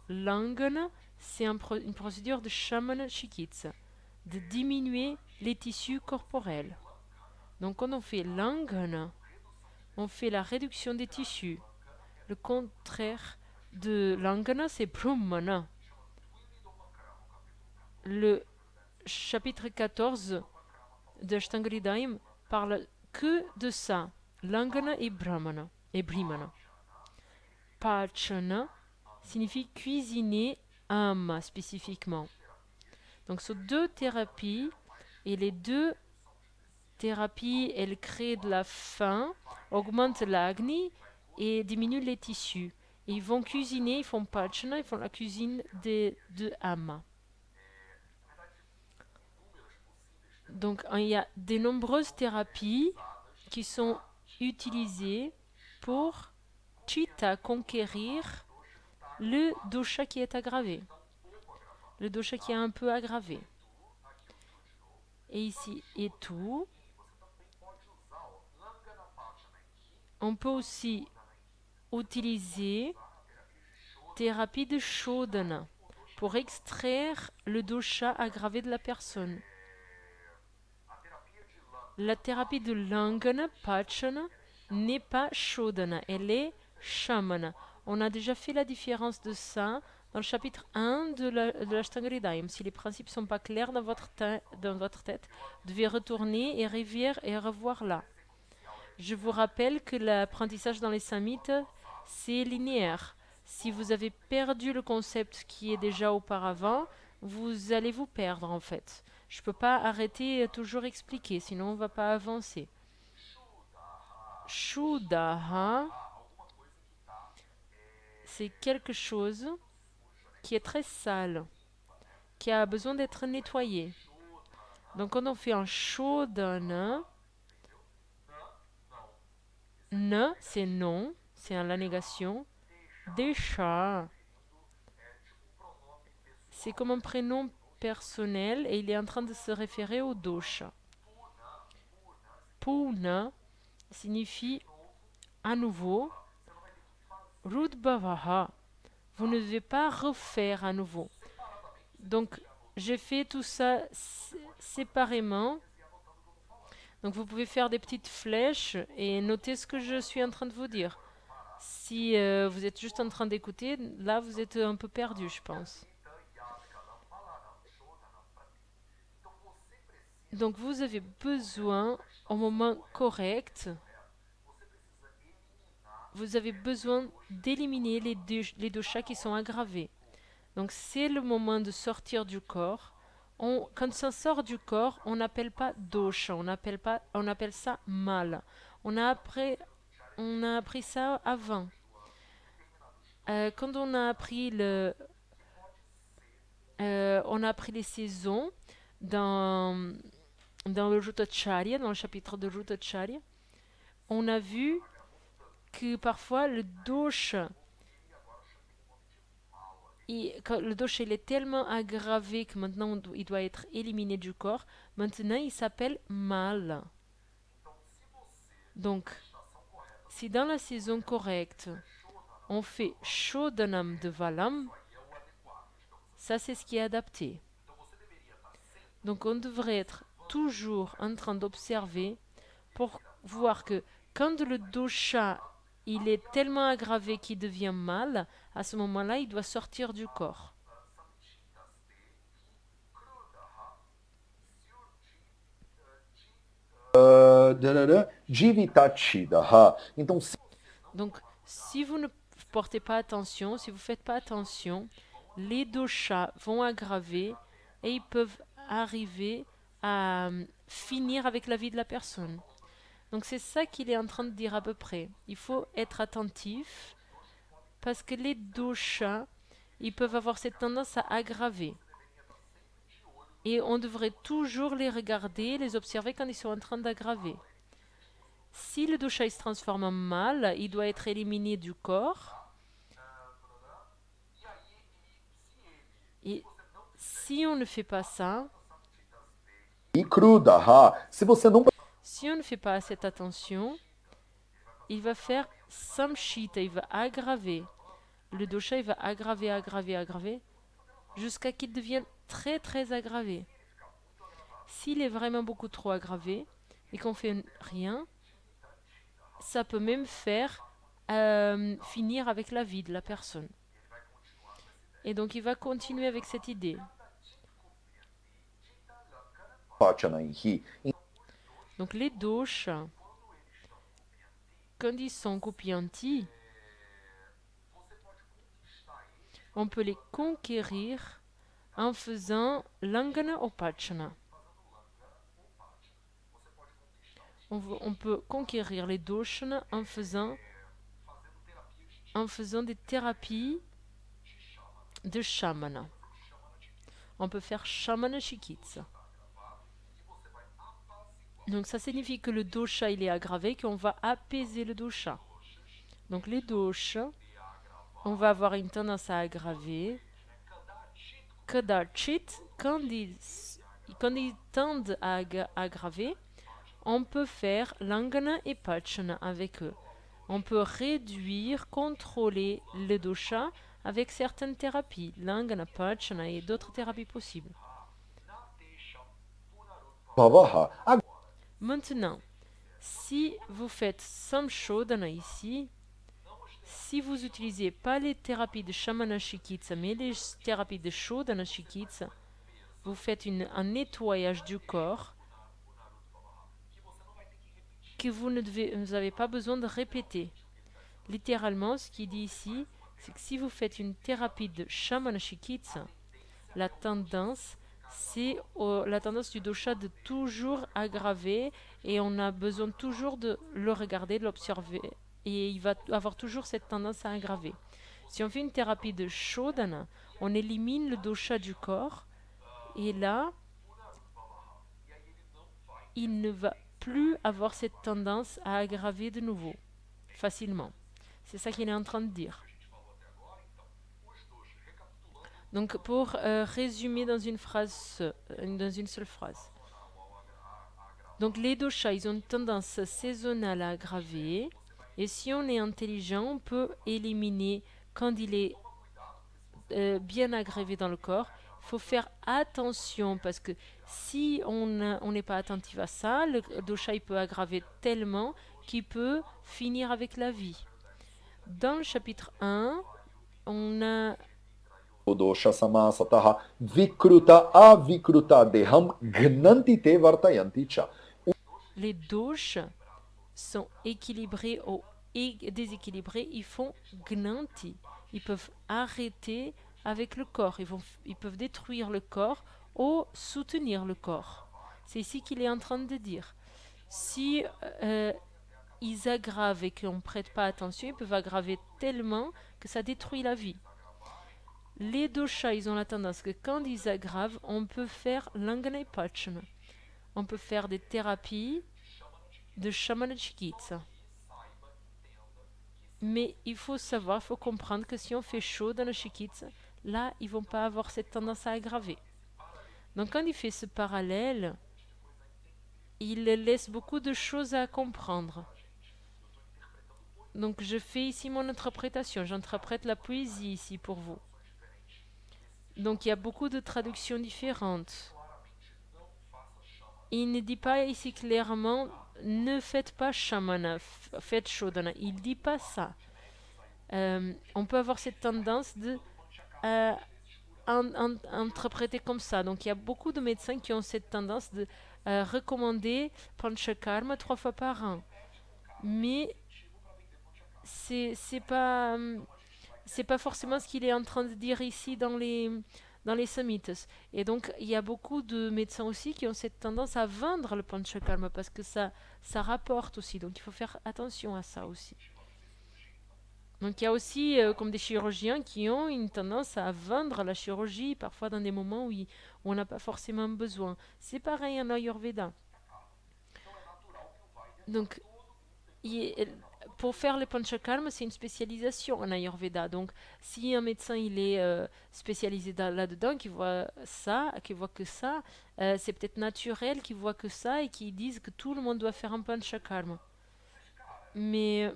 Langana, c'est une procédure de shamana chikitsa, de diminuer les tissus corporels. Donc quand on fait langana, on fait la réduction des tissus. Le contraire de langana, c'est brahmana. Le chapitre 14 de Ashtanga parle que de ça, langana et brahmana et brahmana. Pachana signifie cuisiner ama spécifiquement. Donc ce sont deux thérapies et les deux thérapies, elles créent de la faim, augmentent l'agni et diminuent les tissus. Et ils vont cuisiner, ils font pachana, ils font la cuisine de ama. Donc il y a de nombreuses thérapies qui sont utilisées pour chitta conquérir le dosha qui est aggravé. Le dosha qui est un peu aggravé. Et ici, et tout. On peut aussi utiliser thérapie de shodhana pour extraire le dosha aggravé de la personne. La thérapie de langana, pachana, n'est pas shodhana, elle est shamana. On a déjà fait la différence de ça dans le chapitre 1 de l'Ashtanga Hridayam. Si les principes ne sont pas clairs dans votre tête, vous devez retourner et revoir là. Je vous rappelle que l'apprentissage dans les samites, c'est linéaire. Si vous avez perdu le concept qui est déjà auparavant, vous allez vous perdre en fait. Je ne peux pas arrêter et toujours expliquer, sinon on ne va pas avancer. Shuddha, c'est quelque chose qui est très sale, qui a besoin d'être nettoyé. Donc quand on fait un shodhana, ne, c'est non, c'est la négation. Desha, c'est comme un prénom personnel et il est en train de se référer au dosha. Puna signifie à nouveau. Rudbhavaha, vous ne devez pas refaire à nouveau. Donc, j'ai fait tout ça séparément. Donc, vous pouvez faire des petites flèches et noter ce que je suis en train de vous dire. Si vous êtes juste en train d'écouter, là, vous êtes un peu perdu, je pense. Donc, vous avez besoin, au moment correct, vous avez besoin d'éliminer les doshas qui sont aggravés. Donc, c'est le moment de sortir du corps. Quand ça sort du corps, on n'appelle pas dosha, on appelle ça mal. On a appris ça avant. Quand on a appris les saisons dans le Rutacharya, dans le chapitre de Rutacharya, on a vu que parfois le dosha, quand le dosha il est tellement aggravé que maintenant il doit être éliminé du corps, maintenant il s'appelle mal. Donc, si dans la saison correcte, on fait shodhanam de valam, ça c'est ce qui est adapté. Donc on devrait être toujours en train d'observer pour voir que quand le dosha il est tellement aggravé qu'il devient mal, à ce moment-là, il doit sortir du corps. Jivitachidaha. Então, Donc, si vous ne portez pas attention, si vous ne faites pas attention, les doshas vont aggraver et ils peuvent arriver à finir avec la vie de la personne. Donc c'est ça qu'il est en train de dire à peu près. Il faut être attentif parce que les doshas, ils peuvent avoir cette tendance à aggraver. Et on devrait toujours les regarder, les observer quand ils sont en train d'aggraver. Si le dosha il se transforme en mal, il doit être éliminé du corps. Et si on ne fait pas ça, se você não si on ne fait pas cette attention, il va faire samshita, il va aggraver. Le dosha il va aggraver, aggraver, aggraver, jusqu'à qu'il devienne très très aggravé. S'il est vraiment beaucoup trop aggravé et qu'on fait rien, ça peut même faire finir avec la vie de la personne. Et donc il va continuer avec cette idée. Donc les doshas, quand ils sont kopianti, on peut les conquérir en faisant langana opachana. On peut conquérir les doshas en faisant des thérapies de shamana. On peut faire shamana chikitsa. Donc ça signifie que le dosha il est aggravé, qu'on va apaiser le dosha. Donc les doshas, on va avoir une tendance à aggraver. Kadachit, quand ils tendent à aggraver, on peut faire langana et pachana avec eux. On peut réduire, contrôler le dosha avec certaines thérapies, langana, pachana et d'autres thérapies possibles. Maintenant, si vous faites samshodana ici, si vous n'utilisez pas les thérapies de shamana chikitsa, mais les thérapies de shodana chikitsa, vous faites un nettoyage du corps que vous n'avez pas besoin de répéter. Littéralement, ce qu'il dit ici, c'est que si vous faites une thérapie de shamana chikitsa, la tendance, c'est la tendance du dosha de toujours aggraver et on a besoin toujours de le regarder, de l'observer et il va avoir toujours cette tendance à aggraver. Si on fait une thérapie de shodana, on élimine le dosha du corps et là, il ne va plus avoir cette tendance à aggraver de nouveau, facilement. C'est ça qu'il est en train de dire. Donc pour résumer dans une seule phrase. Donc les doshas, ils ont une tendance saisonnelle à aggraver. Et si on est intelligent, on peut éliminer quand il est bien aggravé dans le corps. Il faut faire attention parce que si on n'est pas attentif à ça, le dosha il peut aggraver tellement qu'il peut finir avec la vie. Dans le chapitre 1, on a dosha samasataha vikruta avikruta deham gnanti te vartayanti cha. Les doshas sont équilibrés ou déséquilibrés, ils font gnanti. Ils peuvent arrêter avec le corps, ils peuvent détruire le corps ou soutenir le corps. C'est ici qu'il est en train de dire. Si ils aggravent et qu'on ne prête pas attention, ils peuvent aggraver tellement que ça détruit la vie. Les doshas, ils ont la tendance que quand ils aggravent, on peut faire langana et pachana. On peut faire des thérapies de shamana chikitsa. Mais il faut savoir, il faut comprendre que si on fait chaud dans le chikitsa, là, ils ne vont pas avoir cette tendance à aggraver. Donc quand il fait ce parallèle, il laisse beaucoup de choses à comprendre. Donc je fais ici mon interprétation, j'interprète la poésie ici pour vous. Donc il y a beaucoup de traductions différentes. il ne dit pas ici clairement ne faites pas shamana, faites shodana. Il dit pas ça. On peut avoir cette tendance de interpréter comme ça. Donc il y a beaucoup de médecins qui ont cette tendance de recommander panchakarma 3 fois par an. Mais c'est pas forcément ce qu'il est en train de dire ici dans les samhitas. Et donc il y a beaucoup de médecins aussi qui ont cette tendance à vendre le panchakarma parce que ça rapporte aussi. Donc il faut faire attention à ça aussi. Donc il y a aussi comme des chirurgiens qui ont une tendance à vendre la chirurgie parfois dans des moments où on n'a pas forcément besoin. C'est pareil en Ayurveda. Donc pour faire le panchakarma, c'est une spécialisation en Ayurveda. Donc si un médecin il est spécialisé là-dedans, qui voit ça, qui voit que ça, c'est peut-être naturel qu'il voit que ça et qu'ils disent que tout le monde doit faire un panchakarma. Mais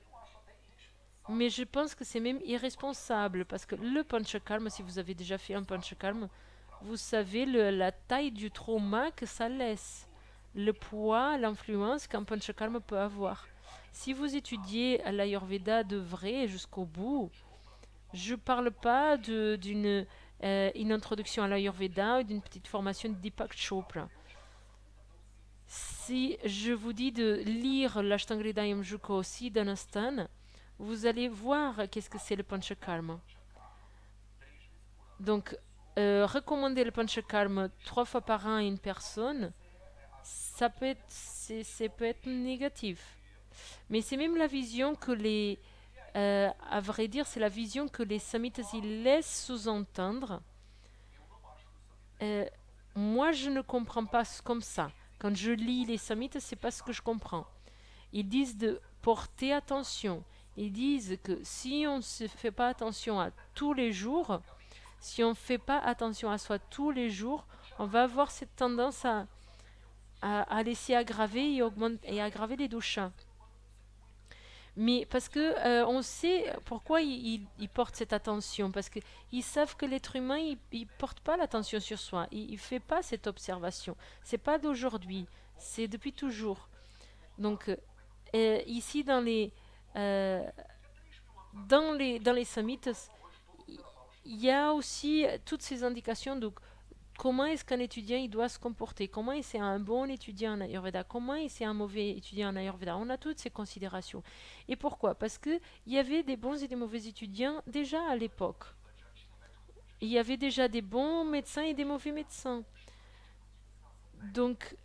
je pense que c'est même irresponsable parce que le panchakarma, si vous avez déjà fait un panchakarma, vous savez la taille du trauma que ça laisse, le poids, l'influence qu'un panchakarma peut avoir. Si vous étudiez l'Ayurveda de vrai jusqu'au bout, je ne parle pas d'une une introduction à l'Ayurveda ou d'une petite formation de Deepak Chopra. Si je vous dis de lire l'Ashtanga-hridayam Juko Siddhanasthana, vous allez voir qu'est-ce que c'est le panchakarma. Donc, recommander le panchakarma 3 fois par an à une personne, ça peut être négatif. Mais c'est même la vision que à vrai dire, c'est la vision que les samhitas ils laissent sous-entendre. Moi, je ne comprends pas comme ça. Quand je lis les samhitas, c'est pas ce que je comprends. Ils disent de porter attention. Ils disent que si on ne se fait pas attention à tous les jours, si on ne fait pas attention à soi tous les jours, on va avoir cette tendance à laisser aggraver et aggraver les doshas. Mais parce que on sait pourquoi ils portent cette attention, parce qu'ils savent que l'être humain il porte pas l'attention sur soi, il fait pas cette observation. C'est pas d'aujourd'hui, c'est depuis toujours. Donc ici euh, dans les samhitas, il y a aussi toutes ces indications de comment est-ce qu'un étudiant il doit se comporter, comment est-ce un bon étudiant en Ayurveda, comment est-ce un mauvais étudiant en Ayurveda. On a toutes ces considérations. Et pourquoi? Parce qu'il y avait des bons et des mauvais étudiants déjà à l'époque. Il y avait déjà des bons médecins et des mauvais médecins. Donc,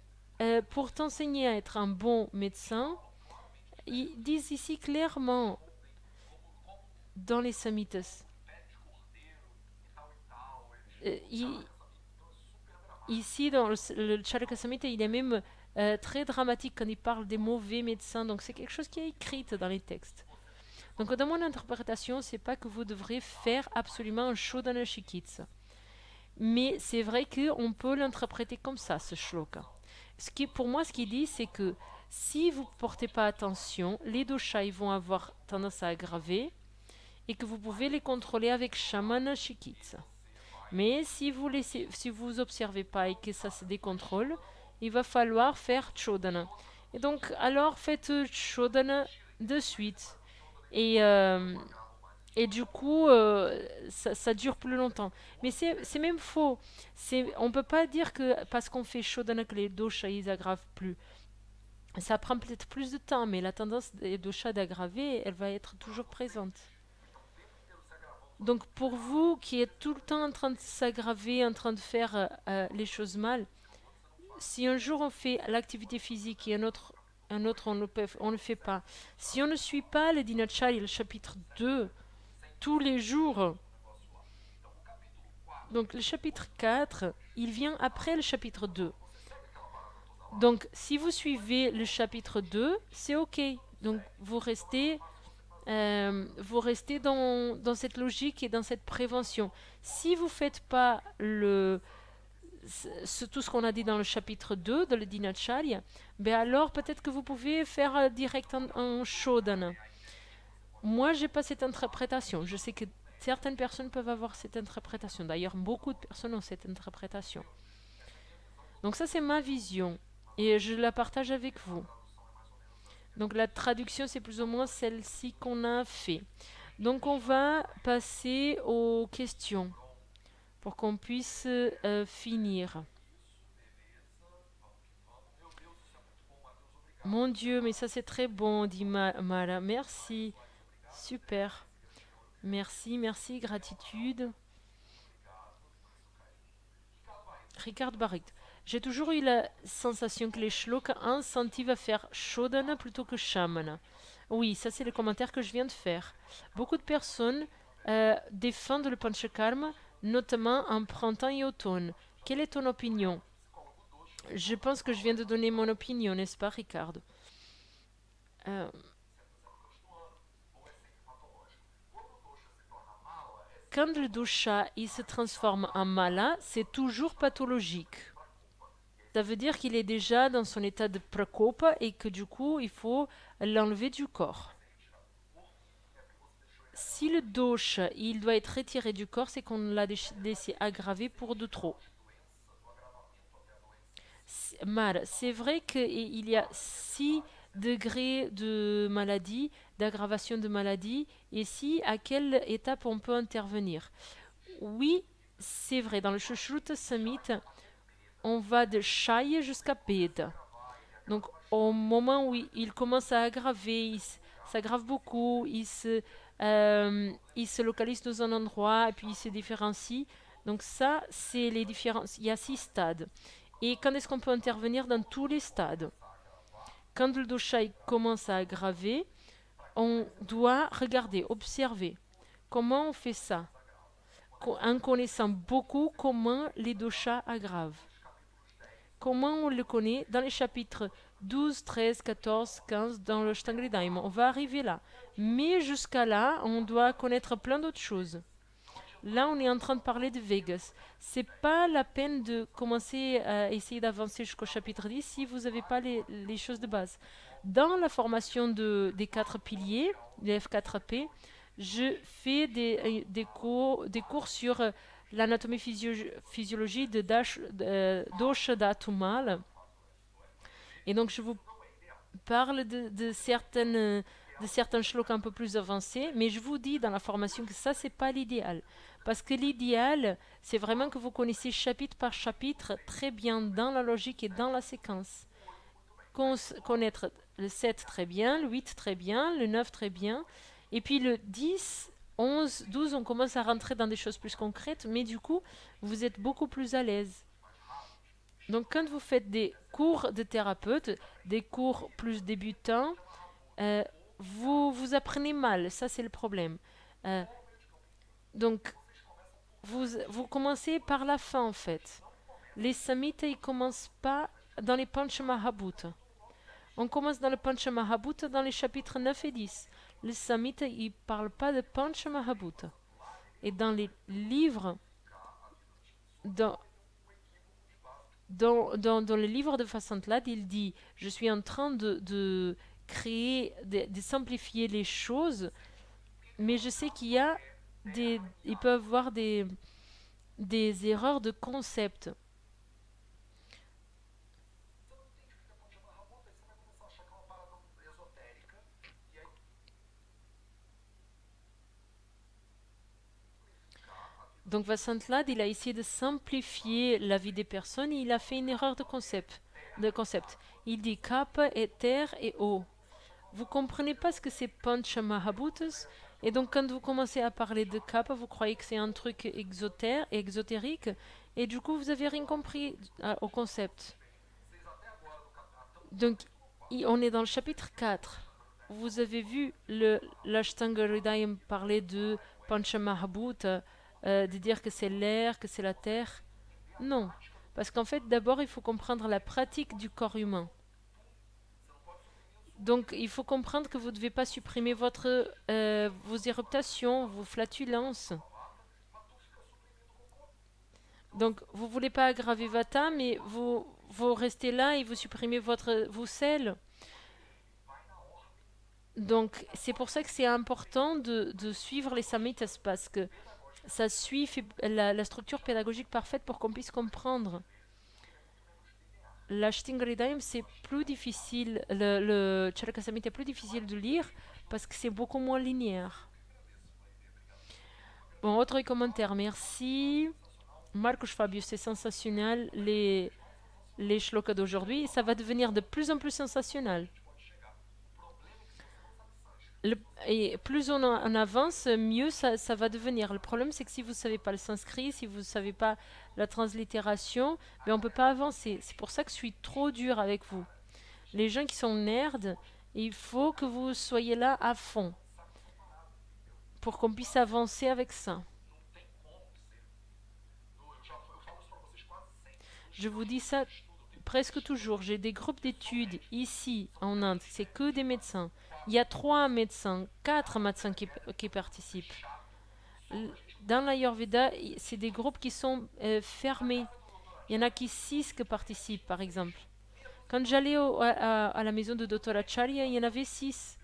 pour t'enseigner à être un bon médecin, ils disent ici clairement dans les samhitas. Ici, dans le Charaka Samhita, il est même très dramatique quand il parle des mauvais médecins. Donc, c'est quelque chose qui est écrit dans les textes. Donc, dans mon interprétation, c'est pas que vous devrez faire absolument un Shodhana Chikitsa. Mais c'est vrai qu'on peut l'interpréter comme ça, ce shloka. Pour moi, ce qu'il dit, c'est que si vous ne portez pas attention, les doshas vont avoir tendance à aggraver et que vous pouvez les contrôler avec Shamana Chikitsa. Mais si vous observez pas et que ça se décontrôle, il va falloir faire Chodana. Et donc, alors faites Chodana de suite. Et du coup, ça dure plus longtemps. Mais c'est même faux. On ne peut pas dire que parce qu'on fait Chodana que les doshas ils aggravent plus. Ça prend peut-être plus de temps, mais la tendance des doshas d'aggraver, elle va être toujours présente. Donc pour vous qui êtes tout le temps en train de s'aggraver, en train de faire les choses mal, si un jour on fait l'activité physique et un autre on ne le fait pas, si on ne suit pas le Dinacharya, le chapitre 2, tous les jours, donc le chapitre 4, il vient après le chapitre 2. Donc si vous suivez le chapitre 2, c'est ok. Donc vous restez dans cette logique et dans cette prévention. Si vous ne faites pas tout ce qu'on a dit dans le chapitre 2 de le Dinacharya, ben alors peut-être que vous pouvez faire direct en Shodhana. Moi, j'ai pas cette interprétation. Je sais que certaines personnes peuvent avoir cette interprétation. D'ailleurs, beaucoup de personnes ont cette interprétation. Donc ça, c'est ma vision. et je la partage avec vous. Donc la traduction, c'est plus ou moins celle-ci qu'on a fait. Donc on va passer aux questions pour qu'on puisse finir. Mon Dieu, mais ça c'est très bon, dit Mara. Merci. Super. Merci, merci, gratitude. Ricard Barrit. J'ai toujours eu la sensation que les shloks incentivent à faire shodana plutôt que shamana. Oui, ça c'est le commentaire que je viens de faire. Beaucoup de personnes défendent le panchakarma, notamment en printemps et automne. Quelle est ton opinion? Je pense que je viens de donner mon opinion, n'est-ce pas, Ricard? Euh, Quand le dosha il se transforme en mala, c'est toujours pathologique. Ça veut dire qu'il est déjà dans son état de prakopa et que du coup, il faut l'enlever du corps. Si le dosha il doit être retiré du corps, c'est qu'on l'a laissé aggravé pour de trop. Mar, c'est vrai qu'il y a 6 degrés de maladie, d'aggravation de maladie, et si à quelle étape on peut intervenir. Oui, c'est vrai, dans le Shushruta Samhit, on va de Shaya jusqu'à Peda. Donc, au moment où il commence à aggraver, il s'aggrave beaucoup, il se localise dans un endroit et puis il se différencie. Donc, ça, c'est les différences. Il y a 6 stades. Et quand est-ce qu'on peut intervenir dans tous les stades? Quand le dosha commence à aggraver, on doit regarder, observer. Comment on fait ça? En connaissant beaucoup comment les doshas aggravent. Comment on le connaît? Dans les chapitres 12, 13, 14, 15 dans le Shtangri Daima. On va arriver là. Mais jusqu'à là, on doit connaître plein d'autres choses. Là, on est en train de parler de Vegas. C'est pas la peine de commencer à essayer d'avancer jusqu'au chapitre 10 si vous n'avez pas les choses de base. Dans la formation des 4 piliers, les F4P, je fais des cours sur l'anatomie physiologie de Dosha Dhatumal. Et donc, je vous parle de certains shlokas un peu plus avancés, mais je vous dis dans la formation que ça, c'est pas l'idéal. Parce que l'idéal, c'est vraiment que vous connaissiez chapitre par chapitre très bien dans la logique et dans la séquence. Connaître le 7 très bien, le 8 très bien, le 9 très bien, et puis le 10, 11, 12, on commence à rentrer dans des choses plus concrètes, mais du coup, vous êtes beaucoup plus à l'aise. Donc quand vous faites des cours de thérapeute, des cours plus débutants, vous apprenez mal, ça c'est le problème. Donc vous commencez par la fin en fait. Les samhitas ils commencent pas dans les Panchamahabhuta. On commence dans le Panchamahabhuta dans les chapitres 9 et 10. Les samhitas ils parlent pas de Panchamahabhuta. Et dans les livres, dans le livre de Vasantlad, il dit je suis en train de créer, de simplifier les choses, mais je sais qu'il y a ils peuvent avoir des erreurs de concept. Donc Vasantlad, il a essayé de simplifier la vie des personnes et il a fait une erreur de concept. Il dit kappa et terre et eau. Vous comprenez pas ce que c'est Panchamahabhutas et donc quand vous commencez à parler de kappa, vous croyez que c'est un truc exotérique et du coup vous avez rien compris au concept. Donc on est dans le chapitre 4. Vous avez vu l'Ashtanga Hridayam parler de Panchamahabhuta, de dire que c'est l'air, que c'est la terre. Non. Parce qu'en fait, d'abord, il faut comprendre la pratique du corps humain. Donc, il faut comprendre que vous ne devez pas supprimer vos éruptations, vos flatulences. Donc, vous ne voulez pas aggraver Vata, mais vous restez là et vous supprimez vos selles. Donc, c'est pour ça que c'est important de suivre les samhitas, parce que ça suit la structure pédagogique parfaite pour qu'on puisse comprendre. l'Ashtingaridayam, c'est plus difficile, le Charaka Samhita est plus difficile de lire parce que c'est beaucoup moins linéaire. Bon, autre commentaire, merci. Marcos Fabio, c'est sensationnel, les shlokas d'aujourd'hui, ça va devenir de plus en plus sensationnel. Et plus on avance, mieux ça va devenir. Le problème, c'est que si vous ne savez pas le sanskrit, si vous ne savez pas la translittération, ben on ne peut pas avancer. C'est pour ça que je suis trop dur avec vous. Les gens qui sont nerds, il faut que vous soyez là à fond pour qu'on puisse avancer avec ça. Je vous dis ça presque toujours. J'ai des groupes d'études ici en Inde, c'est que des médecins. Il y a 3 médecins, 4 médecins qui participent. Dans l'Ayurveda, c'est des groupes qui sont fermés. Il y en a qui 6 qui participent, par exemple. Quand j'allais à la maison de Dr. Acharya, il y en avait 6.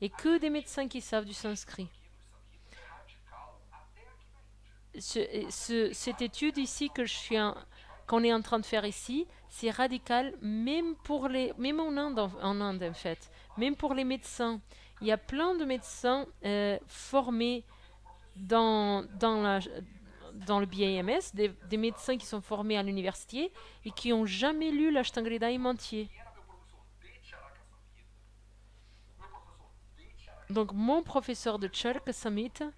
Et que des médecins qui savent du sanskrit. Cette étude ici qu'on est en train de faire ici, c'est radical, même en Inde en fait, même pour les médecins. Il y a plein de médecins formés dans le BAMS, des médecins qui sont formés à l'université et qui n'ont jamais lu l'Ashtangridayam entier. Donc mon professeur de Charaka Samhita,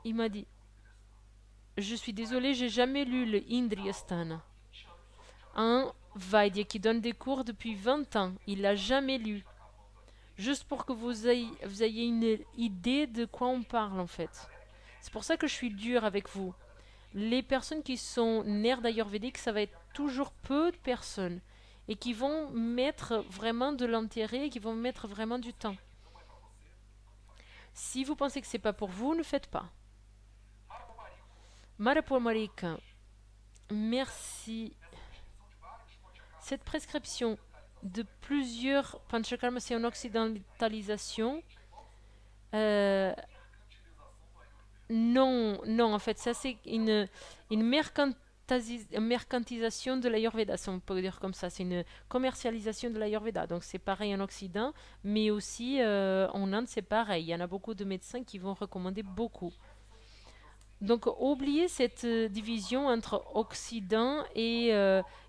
il m'a dit, je suis désolé, j'ai jamais lu le Indriyasthana. Un Vaidya qui donne des cours depuis 20 ans, il l'a jamais lu. Juste pour que vous ayez une idée de quoi on parle en fait. C'est pour ça que je suis dur avec vous. Les personnes qui sont nerds ayurvédiques, ça va être toujours peu de personnes et qui vont mettre vraiment de l'intérêt, qui vont mettre vraiment du temps. Si vous pensez que c'est pas pour vous, ne faites pas. Marapur Marika, merci. Cette prescription de plusieurs panchakarmas, c'est une occidentalisation. Non, en fait, ça c'est une mercantisation de l'Ayurveda, si on peut dire comme ça. C'est une commercialisation de l'Ayurveda. Donc c'est pareil en Occident, mais aussi en Inde, c'est pareil. Il y en a beaucoup de médecins qui vont recommander beaucoup. Donc oubliez cette division entre Occident et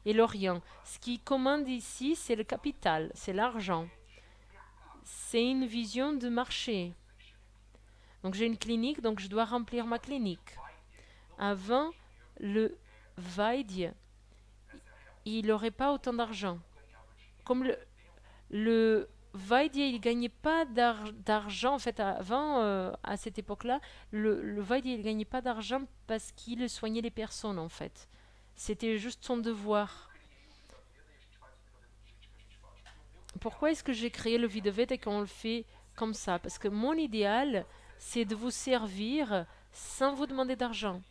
l'Orient. Ce qui commande ici, c'est le capital, c'est l'argent. C'est une vision de marché. Donc j'ai une clinique, donc je dois remplir ma clinique. Avant, le Vaidya, il n'aurait pas autant d'argent. Comme le Vaidya, il ne gagnait pas d'argent. En fait, avant, à cette époque-là, le Vaidya, il ne gagnait pas d'argent parce qu'il soignait les personnes, en fait. C'était juste son devoir. Pourquoi est-ce que j'ai créé le Vidaveda et qu'on le fait comme ça? Parce que mon idéal, c'est de vous servir sans vous demander d'argent.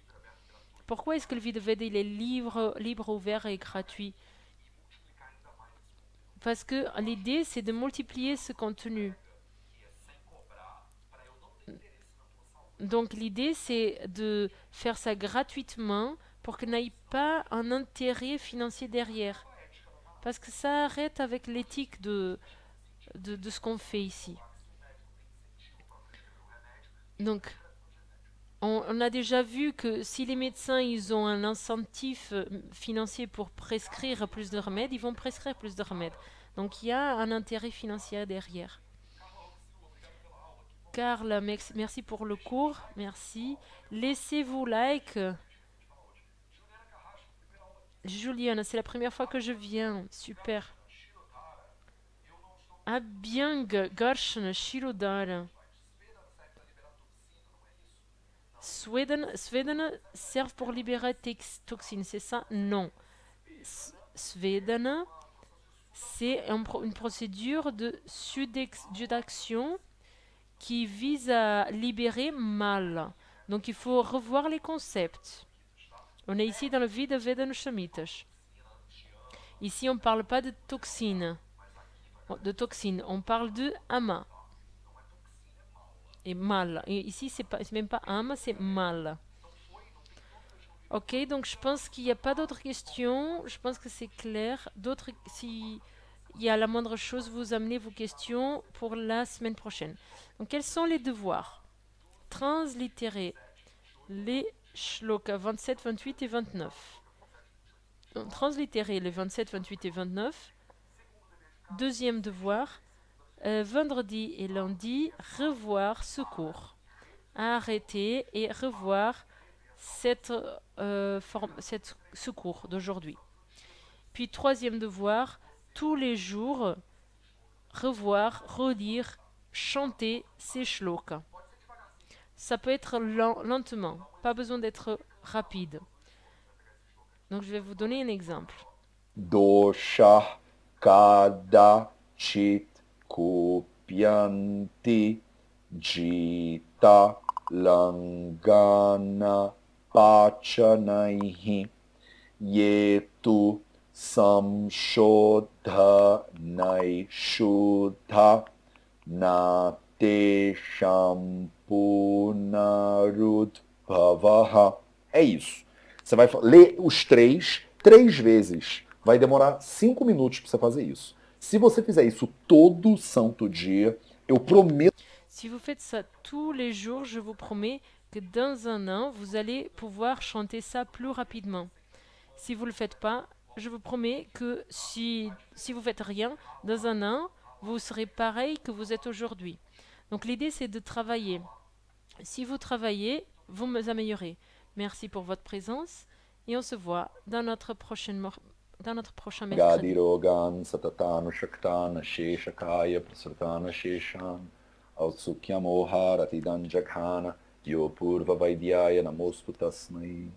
Pourquoi est-ce que le Vidaveda, il est libre, ouvert et gratuit? Parce que l'idée, c'est de multiplier ce contenu. Donc l'idée, c'est de faire ça gratuitement pour qu'il n'y ait pas un intérêt financier derrière. Parce que ça arrête avec l'éthique de ce qu'on fait ici. Donc, on a déjà vu que si les médecins ils ont un incentif financier pour prescrire plus de remèdes, ils vont prescrire plus de remèdes. Donc il y a un intérêt financier derrière. Carla, merci pour le cours, merci. Laissez-vous like. Juliana, c'est la première fois que je viens, super. Abhyang, Garshana, Shirodara. Svedana servent pour libérer toxines, c'est ça? Non. Svedana, c'est une procédure de sudation qui vise à libérer mal. Donc il faut revoir les concepts. On est ici dans le vide de Vedana Shamitas. Ici, on ne parle pas de toxines. On parle de ama. Et mal. Et ici, c'est même pas ama, c'est mal. Ok, donc je pense qu'il n'y a pas d'autres questions. Je pense que c'est clair. D'autres, si il y a la moindre chose, vous amenez vos questions pour la semaine prochaine. Donc, quels sont les devoirs? Translittérer les shlokas 27, 28 et 29. Donc, translittérer les 27, 28 et 29. Deuxième devoir, vendredi et lundi, revoir ce cours. Arrêter et revoir ce cours d'aujourd'hui. Puis troisième devoir, tous les jours, revoir, relire, chanter ces shlokas. Ça peut être lentement, pas besoin d'être rapide. Donc je vais vous donner un exemple. Dosha kadachit kopyanti jita langana pachanaihi yetu samshodhanai shuddha nate shampunarudbhavaha. É isso. Você vai ler os três vezes. Vai demorar 5 minutos para você fazer isso. Se você fizer isso todo santo dia, eu prometo. Si vous faites ça tous les jours, je vous promets que dans un an, vous allez pouvoir chanter ça plus rapidement. Si vous ne le faites pas, je vous promets que si vous faites rien, dans un an, vous serez pareil que vous êtes aujourd'hui. Donc l'idée, c'est de travailler. Si vous travaillez, vous me améliorez. Merci pour votre présence et on se voit dans notre prochain mercredi. Gadirogan satatana shaktana sheshakaya prasartana sheshan autsukyamo haratidan jaghana yo purva vaidyaya namostu tasmai.